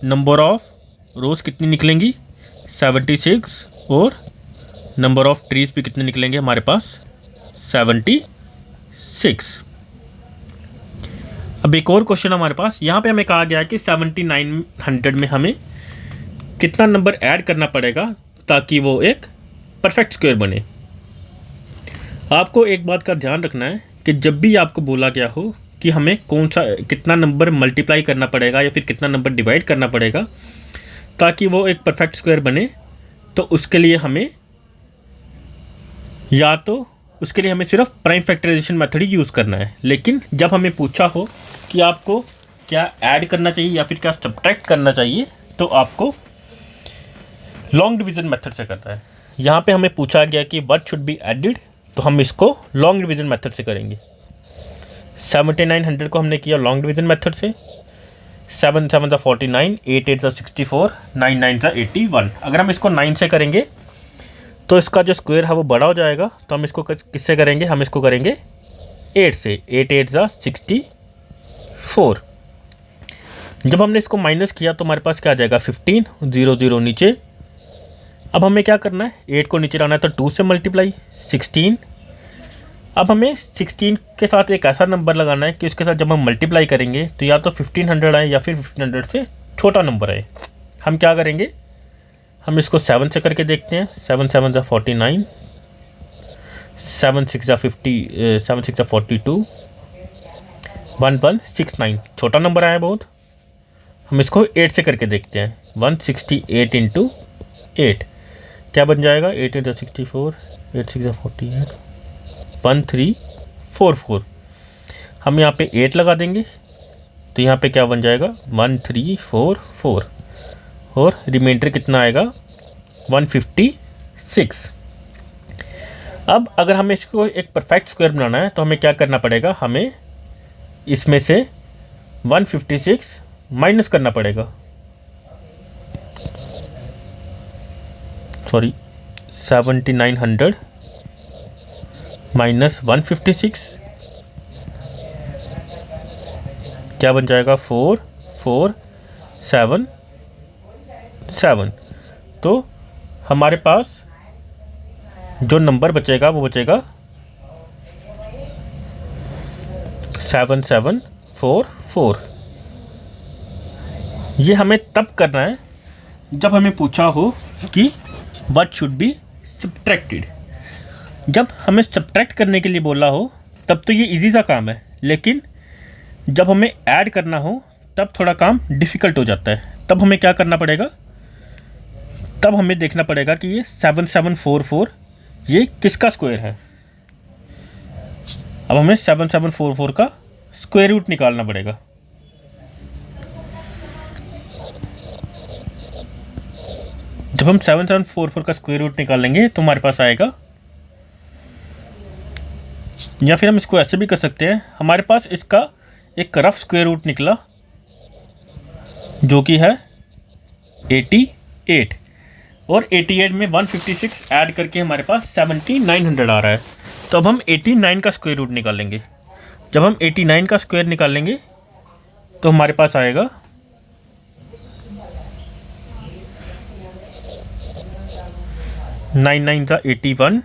नंबर ऑफ रोज़ कितनी निकलेंगी 76 और नंबर ऑफ ट्रीज़ भी कितने निकलेंगे हमारे पास 76। अब एक और क्वेश्चन हमारे पास, यहाँ पे हमें कहा गया है कि 7900 में हमें कितना नंबर ऐड करना पड़ेगा ताकि वो एक परफेक्ट स्क्वायर बने। आपको एक बात का ध्यान रखना है कि जब भी आपको बोला गया हो कि हमें कितना नंबर मल्टीप्लाई करना पड़ेगा या फिर कितना नंबर डिवाइड करना पड़ेगा ताकि वो एक परफेक्ट स्क्वायर बने, तो उसके लिए हमें सिर्फ प्राइम फैक्टराइजेशन मेथड ही यूज़ करना है। लेकिन जब हमें पूछा हो कि आपको क्या ऐड करना चाहिए या फिर क्या सब्ट्रैक्ट करना चाहिए तो आपको लॉन्ग डिवीज़न मेथड से करता है। यहाँ पे हमें पूछा गया कि व्हाट शुड बी एडेड, तो हम इसको लॉन्ग डिवीज़न मेथड से करेंगे। 7900 को हमने किया लॉन्ग डिवीज़न मेथड से। 7 7 द 49, 8 8 द 64, 9 9 द 81। अगर हम इसको 9 से करेंगे तो इसका जो स्क्वायर है वो बड़ा हो जाएगा, तो हम इसको किससे करेंगे, हम इसको करेंगे 8 से। 8 8 द 64। जब हमने इसको माइनस किया तो हमारे पास क्या आ जाएगा 15, 0 0 नीचे। अब हमें क्या करना है, 8 को नीचे लाना है तो 2 से मल्टीप्लाई 16। अब हमें 16 के साथ एक ऐसा नंबर लगाना है कि उसके साथ जब हम मल्टीप्लाई करेंगे तो या तो 1500 आए या फिर 1500 से छोटा नंबर आए। हम क्या करेंगे, हम इसको 7 से करके देखते हैं। 7 7 ज़ा 49, 7 6 50, 7 6 42, 1169। छोटा नंबर आया बहुत। हम इसको 8 से करके देखते हैं। 168 इंटू 8 क्या बन जाएगा? 8 इंटू 64, 8 6 48, 1344। हम यहाँ पे 8 लगा देंगे तो यहाँ पे क्या बन जाएगा? 1344 और रिमाइंडर कितना आएगा? 156। अब अगर हमें इसको एक परफेक्ट स्क्वायर बनाना है तो हमें क्या करना पड़ेगा? हमें इसमें से 156 माइनस करना पड़ेगा। सॉरी, 7900 माइनस 156 क्या बन जाएगा? 4477। तो हमारे पास जो नंबर बचेगा वो बचेगा 7744। ये हमें तब करना है जब हमें पूछा हो कि व्हाट शुड बी सब्ट्रैक्टेड। जब हमें सब्ट्रैक्ट करने के लिए बोला हो तब तो ये इजी सा काम है, लेकिन जब हमें ऐड करना हो तब थोड़ा काम डिफ़िकल्ट हो जाता है। तब हमें क्या करना पड़ेगा? तब हमें देखना पड़ेगा कि ये 7744 ये किसका स्क्वायर है। अब हमें 7744 का स्क्वायर रूट निकालना पड़ेगा। जब हम 7744 का स्क्वायर रूट निकालेंगे तो हमारे पास आएगा, या फिर हम इसको ऐसे भी कर सकते हैं, हमारे पास इसका एक रफ स्क्वायर रूट निकला जो कि है 88, और 88 में 156 ऐड करके हमारे पास 7900 आ रहा है। तो अब हम 89 का स्क्वायर रूट निकालेंगे। जब हम 89 का स्क्वायर निकालेंगे तो हमारे पास आएगा 9 9 का 81,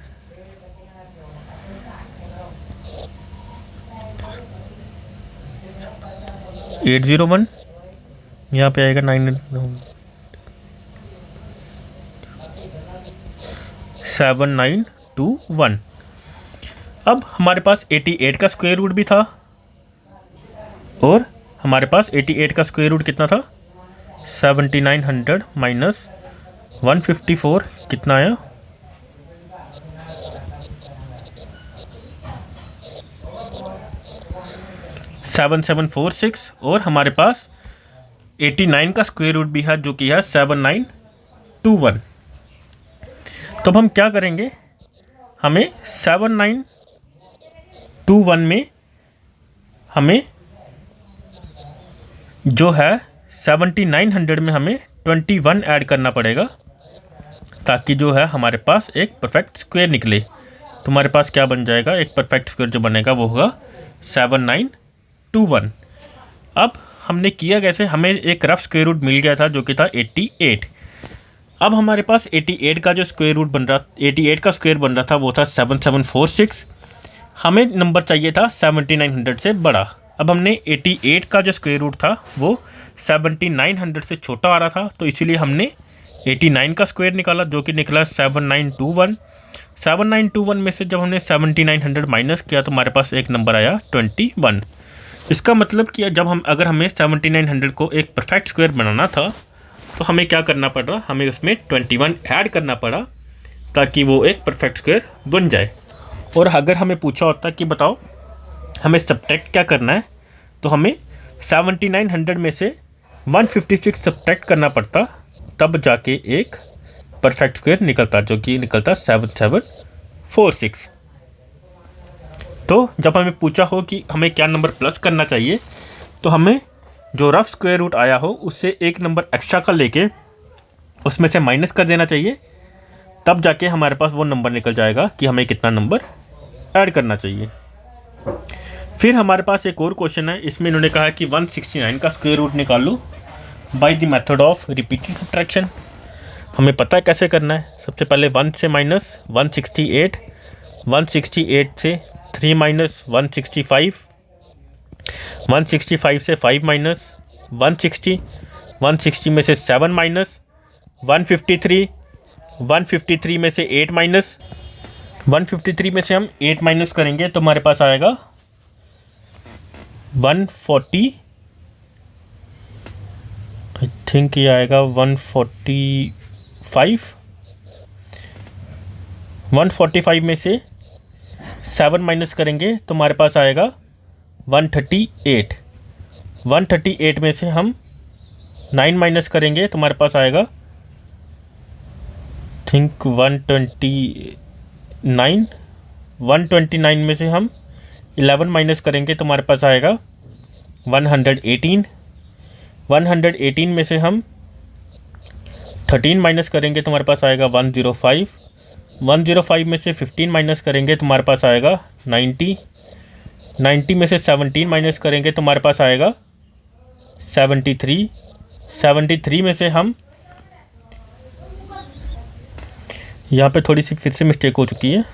801, यहाँ पे आएगा 7921। अब हमारे पास 88 का स्क्वायर रूट भी था, और हमारे पास 88 का स्क्वायर रूट कितना था? 7900 माइनस 154 कितना आया? 7746, और हमारे पास 89 का स्क्वायर रूट भी है जो कि है 7921। तो अब हम क्या करेंगे? हमें 7921 में हमें जो है 7900 में हमें 21 ऐड करना पड़ेगा, ताकि जो है हमारे पास एक परफेक्ट स्क्वायर निकले। तो हमारे पास क्या बन जाएगा? एक परफेक्ट स्क्वायर जो बनेगा वो होगा 7921। अब हमने किया कैसे? हमें एक रफ स्क्वायर रूट मिल गया था जो कि था 88। अब हमारे पास 88 का जो स्क्वायर रूट बन रहा, 88 का स्क्वायर बन रहा था वो था 7746। हमें नंबर चाहिए था 7900 से बड़ा। अब हमने 88 का जो स्क्वायर रूट था वो 7900 से छोटा आ रहा था, तो इसीलिए हमने 89 का स्क्वायर निकाला जो कि निकला 7921। 7921 में से जब हमने 7900 माइनस किया तो हमारे पास एक नंबर आया 21। इसका मतलब कि जब अगर हमें 7900 को एक परफेक्ट स्क्वायर बनाना था तो हमें क्या करना पड़ रहा? हमें उसमें 21 ऐड करना पड़ा ताकि वो एक परफेक्ट स्क्वायर बन जाए। और अगर हमें पूछा होता कि बताओ हमें सब्ट्रैक्ट क्या करना है, तो हमें 7900 में से 156 सब्ट्रैक्ट करना पड़ता, तब जाके एक परफेक्ट स्क्वायर निकलता जो कि निकलता 7746। तो जब हमें पूछा हो कि हमें क्या नंबर प्लस करना चाहिए, तो हमें जो रफ स्क्वायर रूट आया हो उससे एक नंबर एक्स्ट्रा का लेके उसमें से माइनस कर देना चाहिए, तब जाके हमारे पास वो नंबर निकल जाएगा कि हमें कितना नंबर ऐड करना चाहिए। फिर हमारे पास एक और क्वेश्चन है, इसमें इन्होंने कहा कि 169 का स्क्वायर रूट निकाल लो by the method of repeated subtraction. हमें पता है कैसे करना है। सबसे पहले 1 से माइनस 168, 168 से 3 माइनस 165, 165 से 5 माइनस 160, 160 में से 7 माइनस 153, 153 में से 8 माइनस 153 में से हम 8 माइनस करेंगे तो हमारे पास आएगा 140, आई थिंक ये आएगा 145। 145 में से 7 माइनस करेंगे तो हमारे पास आएगा 138। 138 में से हम 9 माइनस करेंगे तो हमारे पास आएगा थिंक 129। 129 में से हम 11 माइनस करेंगे तो हमारे पास आएगा 118। 118 में से हम 13 माइनस करेंगे तो हमारे पास आएगा 105। 105 में से 15 माइनस करेंगे तो हमारे पास आएगा 90। 90 में से 17 माइनस करेंगे तो हमारे पास आएगा 73। 73 में से हम, यहाँ पे थोड़ी सी फिर से मिस्टेक हो चुकी है,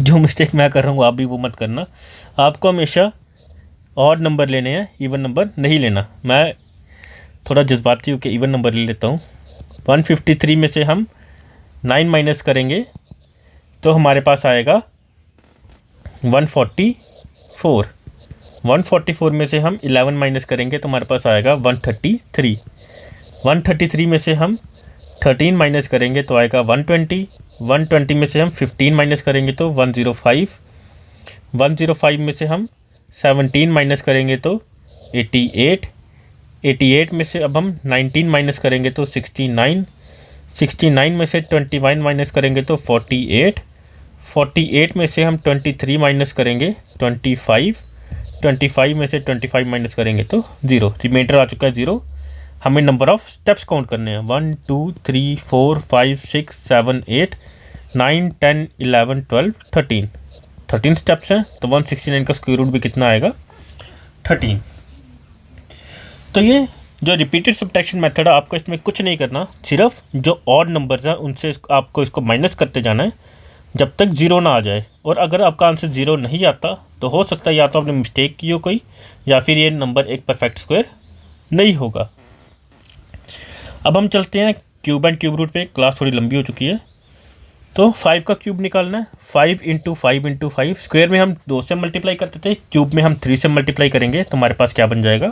जो मिस्टेक मैं कर रहा हूँ आप भी वो मत करना। आपको हमेशा ऑड नंबर लेने हैं, इवन नंबर नहीं लेना। मैं थोड़ा जज्बाती होकर इवन नंबर ले लेता हूँ। 153 में से हम 9 माइनस करेंगे तो हमारे पास आएगा 144। 144 में से हम 11 माइनस करेंगे तो हमारे पास आएगा 133। 133 में से हम 13 माइनस करेंगे तो आएगा 120। 120 में से हम 15 माइनस करेंगे तो 105। 105 में से हम 17 माइनस करेंगे तो 88। 88 में से अब हम 19 माइनस करेंगे तो 69। 69 में से 21 माइनस करेंगे तो 48। 48 में से हम 23 माइनस करेंगे 25। 25 में से 25 माइनस करेंगे तो 0। रिमाइंडर आ चुका है 0। हमें नंबर ऑफ स्टेप्स काउंट करने हैं 1 2 3 4 5 6 7 8 9 10 11 12 13। 13 स्टेप्स हैं तो 169 का स्क्वायर रूट भी कितना आएगा 13। तो ये जो रिपीटेड सब्ट्रैक्शन मेथड है, आपको इसमें कुछ नहीं करना, सिर्फ जो ऑड नंबर्स हैं उनसे आपको इसको माइनस करते जाना है जब तक 0 ना आ जाए। और अगर आपका आंसर 0 नहीं आता तो हो सकता है या तो आपने मिस्टेक की हो कोई, या फिर ये नंबर एक परफेक्ट स्क्वायर नहीं होगा। अब हम चलते हैं क्यूब एंड क्यूब रूट पे। क्लास थोड़ी लंबी हो चुकी है तो 5 का क्यूब निकालना है। 5 इंटू 5 इंटू 5। स्क्वायर में हम 2 से मल्टीप्लाई करते थे, क्यूब में हम 3 से मल्टीप्लाई करेंगे तो हमारे पास क्या बन जाएगा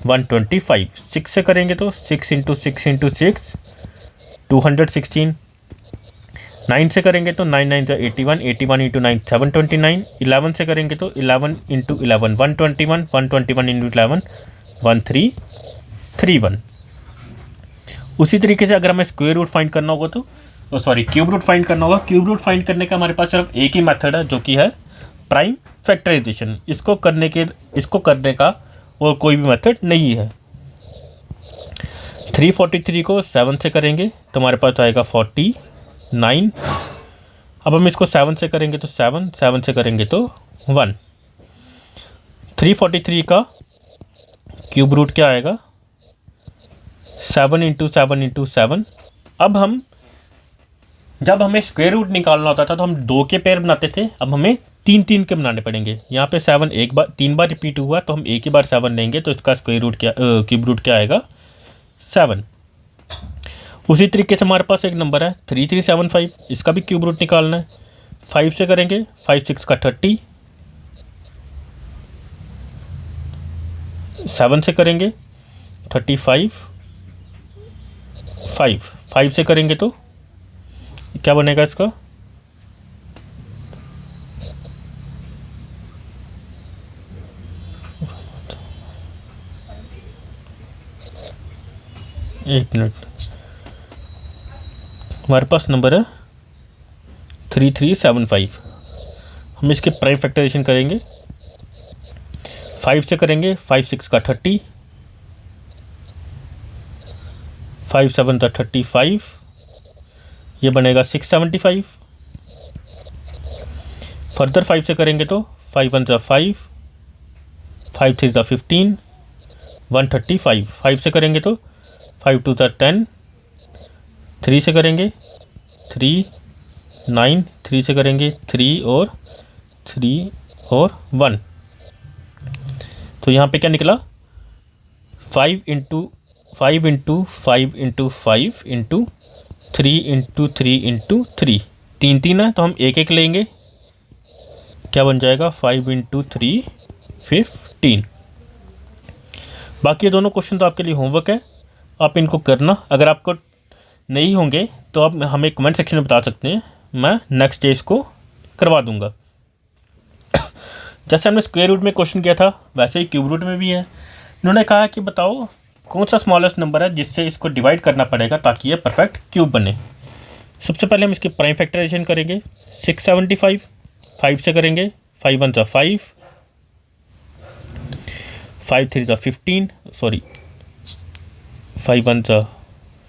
125। 6 से करेंगे तो 6 इंटू 6 इंटू 6 216। 9 से करेंगे तो 9 9 81। 81 इंटू 9 729। 11 से करेंगे तो 11 इंटू 11 121। 121 इंटू 11 1331। उसी तरीके से अगर हमें स्क्वायर रूट फाइंड करना होगा तो क्यूब रूट फाइंड करना होगा। क्यूब रूट फाइंड करने का हमारे पास सिर्फ एक ही मेथड है जो कि है प्राइम फैक्टराइजेशन। इसको करने का और कोई भी मेथड नहीं है। 343 को 7 से करेंगे तो हमारे पास आएगा 49। अब हम इसको 7 से करेंगे तो 7 से करेंगे तो 1। 343 का क्यूब रूट क्या आएगा 7 इंटू 7 इंटू 7। अब हम जब हमें स्क्वायर रूट निकालना होता था तो हम 2 के पेयर बनाते थे, अब हमें 3 के बनाने पड़ेंगे। यहाँ पे 7 3 बार रिपीट हुआ तो हम एक ही बार 7 लेंगे तो इसका स्क्वायर रूट क्या क्यूब रूट क्या आएगा 7। उसी तरीके से हमारे पास एक नंबर है 3375, इसका भी क्यूब रूट निकालना है। 5 से करेंगे 5 6 का 30। 7 से करेंगे 35। 5 से करेंगे तो क्या बनेगा इसका एक मिनट, हमारे पास नंबर है 3375। हम इसके प्राइम फैक्टराइजेशन करेंगे। 5 से करेंगे 5 6 का 30। 5 7 का 35, ये बनेगा 675। फर्दर 5 से करेंगे तो 5 1 का 5, 5 3 का 15, 135। 5 से करेंगे तो 5 2 का 10। 3 से करेंगे 3 9। 3 से करेंगे 3 और 1। तो यहाँ पे क्या निकला 5 × 5 × 5 × 5 × 3 तीन तीन है तो हम एक एक लेंगे, क्या बन जाएगा 5 × 3 15। बाकी ये दोनों क्वेश्चन तो आपके लिए होमवर्क है, आप इनको करना। अगर आपको नहीं होंगे तो आप हमें कमेंट सेक्शन में बता सकते हैं, मैं नेक्स्ट डे इसको करवा दूंगा। जैसे हमने स्क्वायर रूट में क्वेश्चन किया था वैसे ही क्यूब रूट में भी है। इन्होंने कहा कि बताओ कौन सा स्मॉलेस्ट नंबर है जिससे इसको डिवाइड करना पड़ेगा ताकि ये परफेक्ट क्यूब बने। सबसे पहले हम इसकी प्राइम फैक्टराइजेशन करेंगे। 675 5 से करेंगे, 5 1 5, 5 3 15, सॉरी 5 1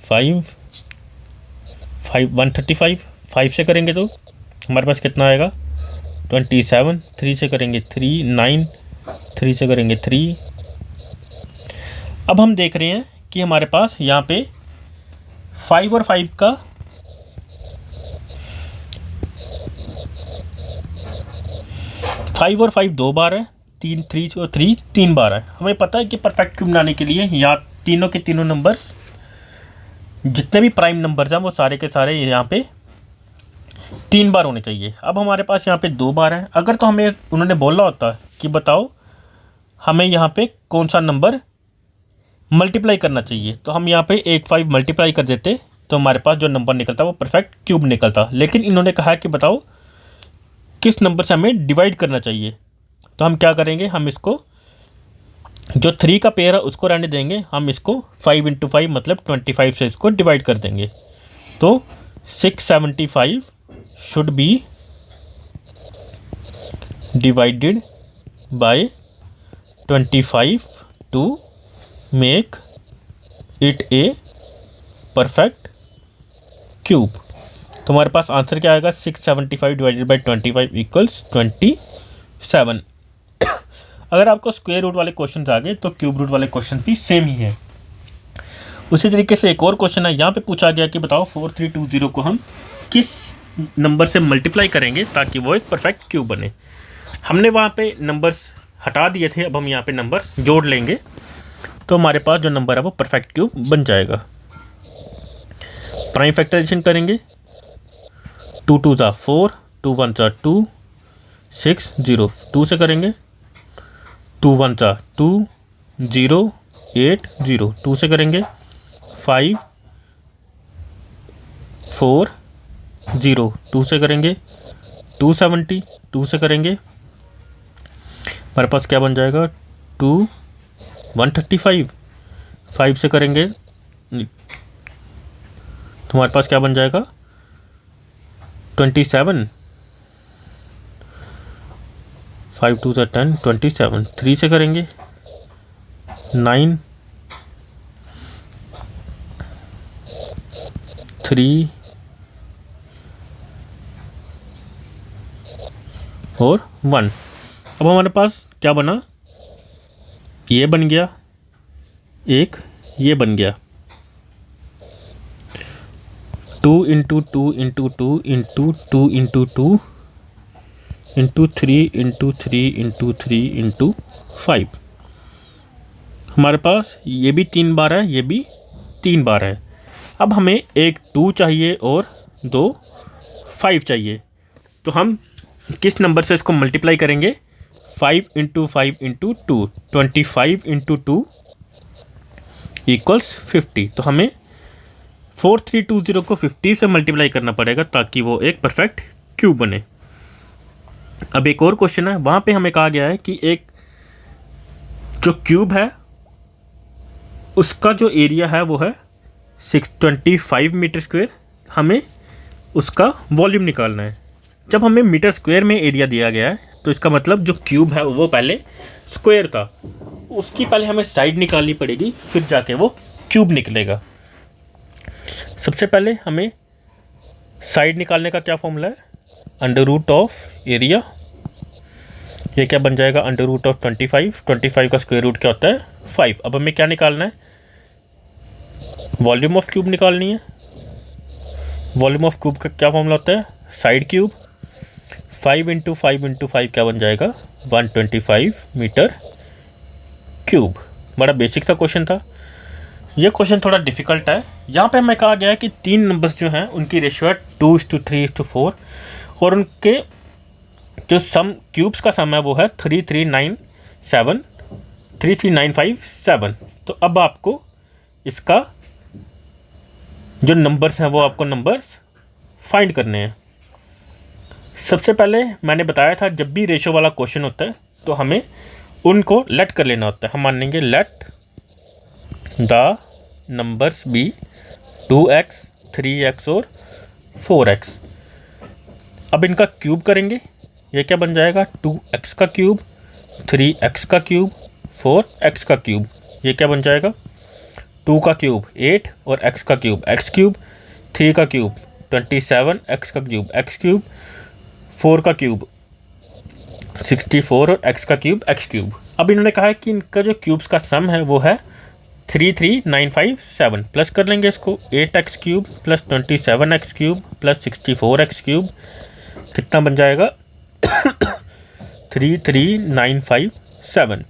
5, 5 135, 5 से करेंगे तो हमारे पास कितना आएगा 27, 3 से करेंगे 3 9, 3 से करेंगे 3। अब हम देख रहे हैं कि हमारे पास यहाँ पे 5 और 5 का 5 और 5 दो बार है, 3 3 और 3 3 बार है। हमें पता है कि परफेक्ट क्यूब बनाने के लिए यहाँ तीनों के तीनों नंबर्स जितने भी प्राइम नंबर्स हैं वो सारे के सारे यहाँ पे 3 बार होने चाहिए। अब हमारे पास यहाँ पे 2 बार है। अगर तो हमें उन्होंने बोला होता कि बताओ हमें यहाँ पे कौन सा नंबर मल्टीप्लाई करना चाहिए तो हम यहाँ पे 1 5 मल्टीप्लाई कर देते तो हमारे पास जो नंबर निकलता वो परफेक्ट क्यूब निकलता। लेकिन इन्होंने कहा कि बताओ किस नंबर से हमें डिवाइड करना चाहिए, तो हम क्या करेंगे, हम इसको जो 3 का पेयर है उसको रहने देंगे, हम इसको 5 × 5 मतलब 25 से इसको डिवाइड कर देंगे। तो 675 should be divided by 25 to make it a perfect cube. तो हमारे पास आंसर क्या आएगा 675 डिवाइडेड बाई 25 इक्वल्स 27। अगर आपको स्क्वायर रूट वाले क्वेश्चन आ गए तो क्यूब रूट वाले क्वेश्चन भी सेम ही है। उसी तरीके से एक और क्वेश्चन है, यहाँ पे पूछा गया कि बताओ 4320 को हम किस नंबर से मल्टीप्लाई करेंगे ताकि वो एक परफेक्ट क्यूब बने। हमने वहाँ पे नंबर्स हटा दिए थे, अब हम यहाँ पे नंबर्स जोड़ लेंगे तो हमारे पास जो नंबर है वो परफेक्ट क्यूब बन जाएगा। प्राइम फैक्टराइजेशन करेंगे, 2 2 4, 2 1 2, 6 0, 2 से करेंगे 2 1 2, 0 8 0, 2 से करेंगे 5 4 0, 2 से करेंगे 270, 2 से करेंगे हमारे पास क्या बन जाएगा 2 135, 5 से करेंगे तो हमारे पास क्या बन जाएगा 27, 5 2 10, 27, 3 से करेंगे 9 3 और 1। अब हमारे पास क्या बना, ये बन गया एक, ये बन गया 2 × 2 × 2 × 2 × 2 × 3 × 3 × 3 × 5। हमारे पास ये भी 3 बार है, ये भी 3 बार है। अब हमें एक 2 चाहिए और 2 5 चाहिए, तो हम किस नंबर से इसको मल्टीप्लाई करेंगे 5 × 5 × 2, 25 × 2 इक्वल्स 50। तो हमें 4320 को 50 से मल्टीप्लाई करना पड़ेगा ताकि वो एक परफेक्ट क्यूब बने। अब एक और क्वेश्चन है, वहाँ पे हमें कहा गया है कि एक जो क्यूब है उसका जो एरिया है वो है 625 मीटर स्क्वायर, हमें उसका वॉल्यूम निकालना है। जब हमें मीटर स्क्वायर में एरिया दिया गया है तो इसका मतलब जो क्यूब है वो पहले स्क्वायर था, उसकी पहले हमें साइड निकालनी पड़ेगी फिर जाके वो क्यूब निकलेगा। सबसे पहले हमें साइड निकालने का क्या फॉर्मूला है, √ एरिया, ये क्या बन जाएगा √25, 25 का स्क्वायर रूट क्या होता है 5। अब हमें क्या निकालना है, वॉल्यूम ऑफ क्यूब निकालनी है। वॉल्यूम ऑफ क्यूब का क्या फॉर्मूला होता है, साइड क्यूब, 5 × 5 × 5 क्या बन जाएगा 125 मीटर क्यूब। बड़ा बेसिक सा क्वेश्चन था। ये क्वेश्चन थोड़ा डिफ़िकल्ट है। यहाँ पे हमें कहा गया है कि 3 नंबर्स जो हैं उनकी रेशियो है 2:3:4 और उनके जो सम क्यूब्स का सम है वो है 33957। तो अब आपको इसका जो नंबर्स हैं वो आपको नंबर्स फाइंड करने हैं। सबसे पहले मैंने बताया था जब भी रेशो वाला क्वेश्चन होता है तो हमें उनको लेट कर लेना होता है। हम मान लेंगे let the numbers B 2x 3x और 4x। अब इनका क्यूब करेंगे, ये क्या बन जाएगा 2x का क्यूब 3x का क्यूब 4x का क्यूब। ये क्या बन जाएगा 2 का क्यूब 8 और x का क्यूब x क्यूब, 3 का क्यूब 27 x का क्यूब x क्यूब, 4 का क्यूब 64 और x का क्यूब x क्यूब। अब इन्होंने कहा है कि इनका जो क्यूब्स का सम है वो है 33957। प्लस कर लेंगे इसको 8x cube plus 27x cube plus 64x cube, कितना बन जाएगा 33957।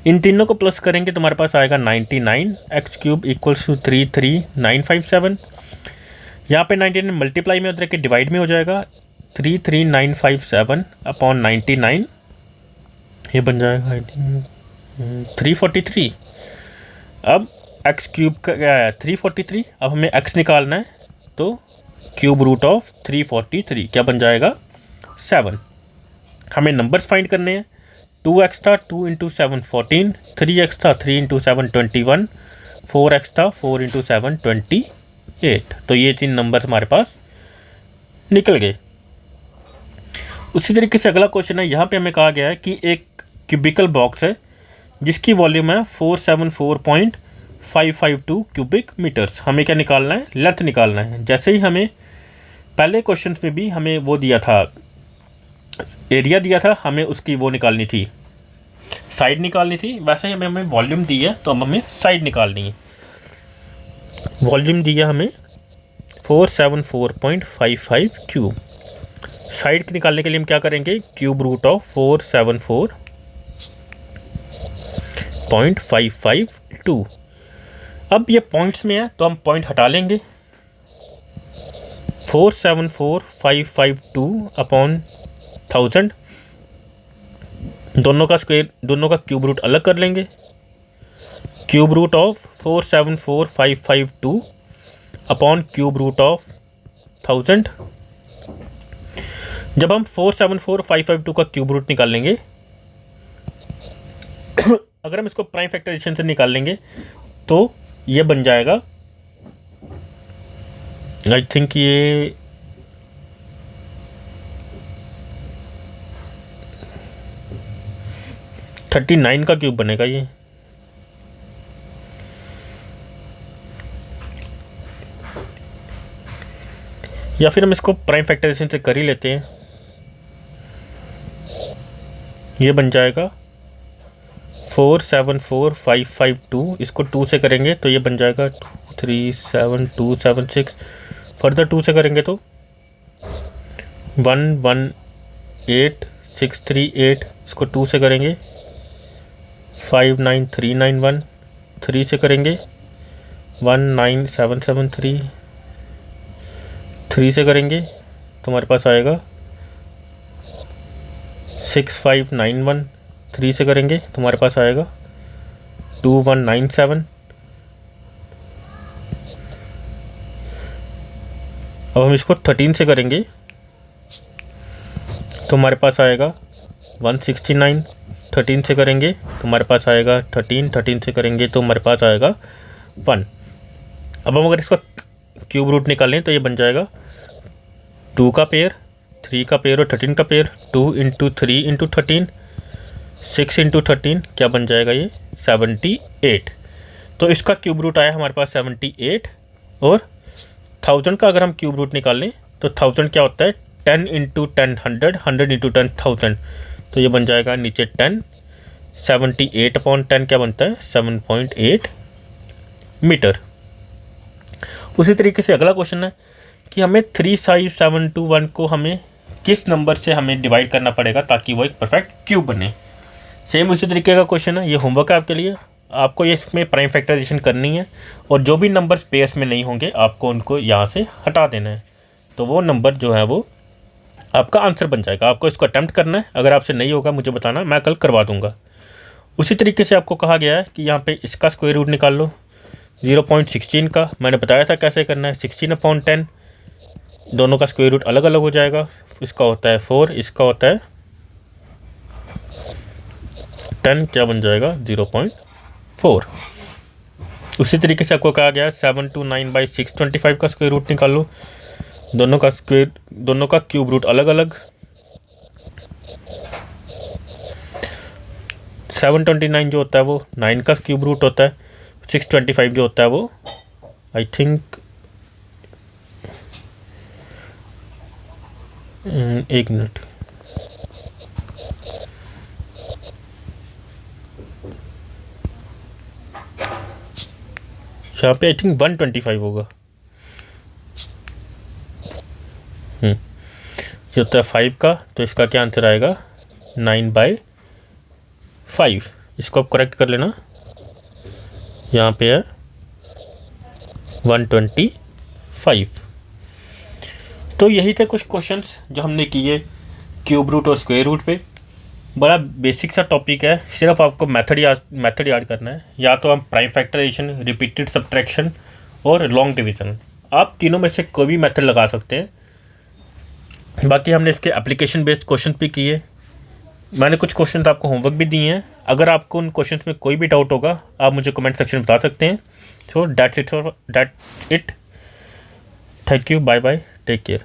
इन तीनों को प्लस करेंगे तो हमारे पास आएगा 99x क्यूब इक्वल्स टू 33957। यहाँ पे 99 मल्टीप्लाई में उधर के डिवाइड में हो जाएगा 33957 अपॉन 99, ये बन जाएगा 343। अब x क्यूब का क्या है 343। अब हमें x निकालना है तो क्यूब रूट ऑफ 343 क्या बन जाएगा 7। हमें नंबर्स फाइंड करने हैं। 2x था 2 × 7 14, 3x था 3 × 7 21, 4x था 4 × 7 28। तो ये 3 नंबर्स हमारे पास निकल गए। उसी तरीके से अगला क्वेश्चन है। यहाँ पे हमें कहा गया है कि एक क्यूबिकल बॉक्स है जिसकी वॉल्यूम है 474.552 क्यूबिक मीटर्स। हमें क्या निकालना है लेंथ निकालना है। जैसे ही हमें पहले क्वेश्चन में भी हमें वो दिया था एरिया दिया था, हमें उसकी वो निकालनी थी साइड निकालनी थी। वैसे ही हमें वॉल्यूम दी है तो अब हमें साइड निकालनी है। वॉल्यूम दिया हमें 474.55 क्यूब। साइड निकालने के लिए हम क्या करेंगे क्यूब रूट ऑफ 474.552। अब ये पॉइंट्स में है तो हम पॉइंट हटा लेंगे। 474.552 अपॉन 1000, दोनों का स्क्वायर दोनों का क्यूब रूट अलग कर लेंगे। Cube root of 474.552 upon cube root of 1000। जब हम 474.552 का क्यूब रूट निकाल लेंगे अगर हम इसको प्राइम फैक्टराइजेशन से निकाल लेंगे तो ये बन जाएगा आई थिंक ये 39 का क्यूब बनेगा ये। या फिर हम इसको प्राइम फैक्टराइजेशन से कर ही लेते हैं। ये बन जाएगा 474.552, इसको 2 से करेंगे तो ये बन जाएगा 237.276। फर्दर 2 से करेंगे तो 118.638, इसको 2 से करेंगे 59391। 3 से करेंगे 19773। 3 से करेंगे तो हमारे पास आएगा 6591। 3 से करेंगे तो हमारे पास आएगा 2197। अब हम इसको 13 से करेंगे तो हमारे पास आएगा 169। 13 से करेंगे तो हमारे पास आएगा 13 से करेंगे तो हमारे पास आएगा 1। अब हम अगर इसका क्यूब रूट निकालें तो ये बन जाएगा 2 का पेयर 3 का पेयर और 13 का पेयर। 2 × 3 × 13 6 × 13 क्या बन जाएगा ये 78। तो इसका क्यूब रूट आया हमारे पास 78। और 1000 का अगर हम क्यूब रूट निकालें तो 1000 क्या होता है 10 × 10 100, 100 × 10 1000। तो ये बन जाएगा नीचे 10। 78/10 क्या बनता है 7.8 मीटर। उसी तरीके से अगला क्वेश्चन है कि हमें 35721 को हमें किस नंबर से हमें डिवाइड करना पड़ेगा ताकि वो एक परफेक्ट क्यूब बने। सेम उसी तरीके का क्वेश्चन है, ये होमवर्क है आपके लिए। आपको ये इसमें प्राइम फैक्टराइजेशन करनी है और जो भी नंबर पेयर्स में नहीं होंगे आपको उनको यहाँ से हटा देना है, तो वो नंबर जो है वो आपका आंसर बन जाएगा। आपको इसको अटैम्प्ट करना है, अगर आपसे नहीं होगा मुझे बताना, मैं कल करवा दूंगा। उसी तरीके से आपको कहा गया है कि यहाँ पे इसका स्क्वायर रूट निकाल लो। 0.16 का मैंने बताया था कैसे करना है, 16/10, दोनों का स्क्वायर रूट अलग अलग हो जाएगा। इसका होता है 4, इसका होता है 10, क्या बन जाएगा 0.4। उसी तरीके से आपको कहा गया है 729/625 का स्क्वायर रूट निकाल लो। दोनों का क्यूब रूट अलग अलग। 729 जो होता है वो 9 का क्यूब रूट होता है। 625 जो होता है वो आई थिंक, एक मिनट, यहाँ पे आई थिंक 125 होगा। ये होता है 5 का, तो इसका क्या आंसर आएगा 9/5। इसको आप करेक्ट कर लेना, यहाँ पे है 125। तो यही थे कुछ क्वेश्चंस जो हमने किए क्यूब रूट और स्क्वायर रूट पे। बड़ा बेसिक सा टॉपिक है, सिर्फ आपको मेथड याद करना है। या तो हम प्राइम फैक्टराइजेशन, रिपीटेड सब्ट्रैक्शन और लॉन्ग डिवीज़न, आप तीनों में से कोई भी मेथड लगा सकते हैं। बाकी हमने इसके एप्लीकेशन बेस्ड क्वेश्चन भी किए। मैंने कुछ क्वेश्चन आपको होमवर्क भी दिए हैं। अगर आपको उन क्वेश्चन में कोई भी डाउट होगा आप मुझे कमेंट सेक्शन में बता सकते हैं। So that's it. Thank you, bye bye, take care.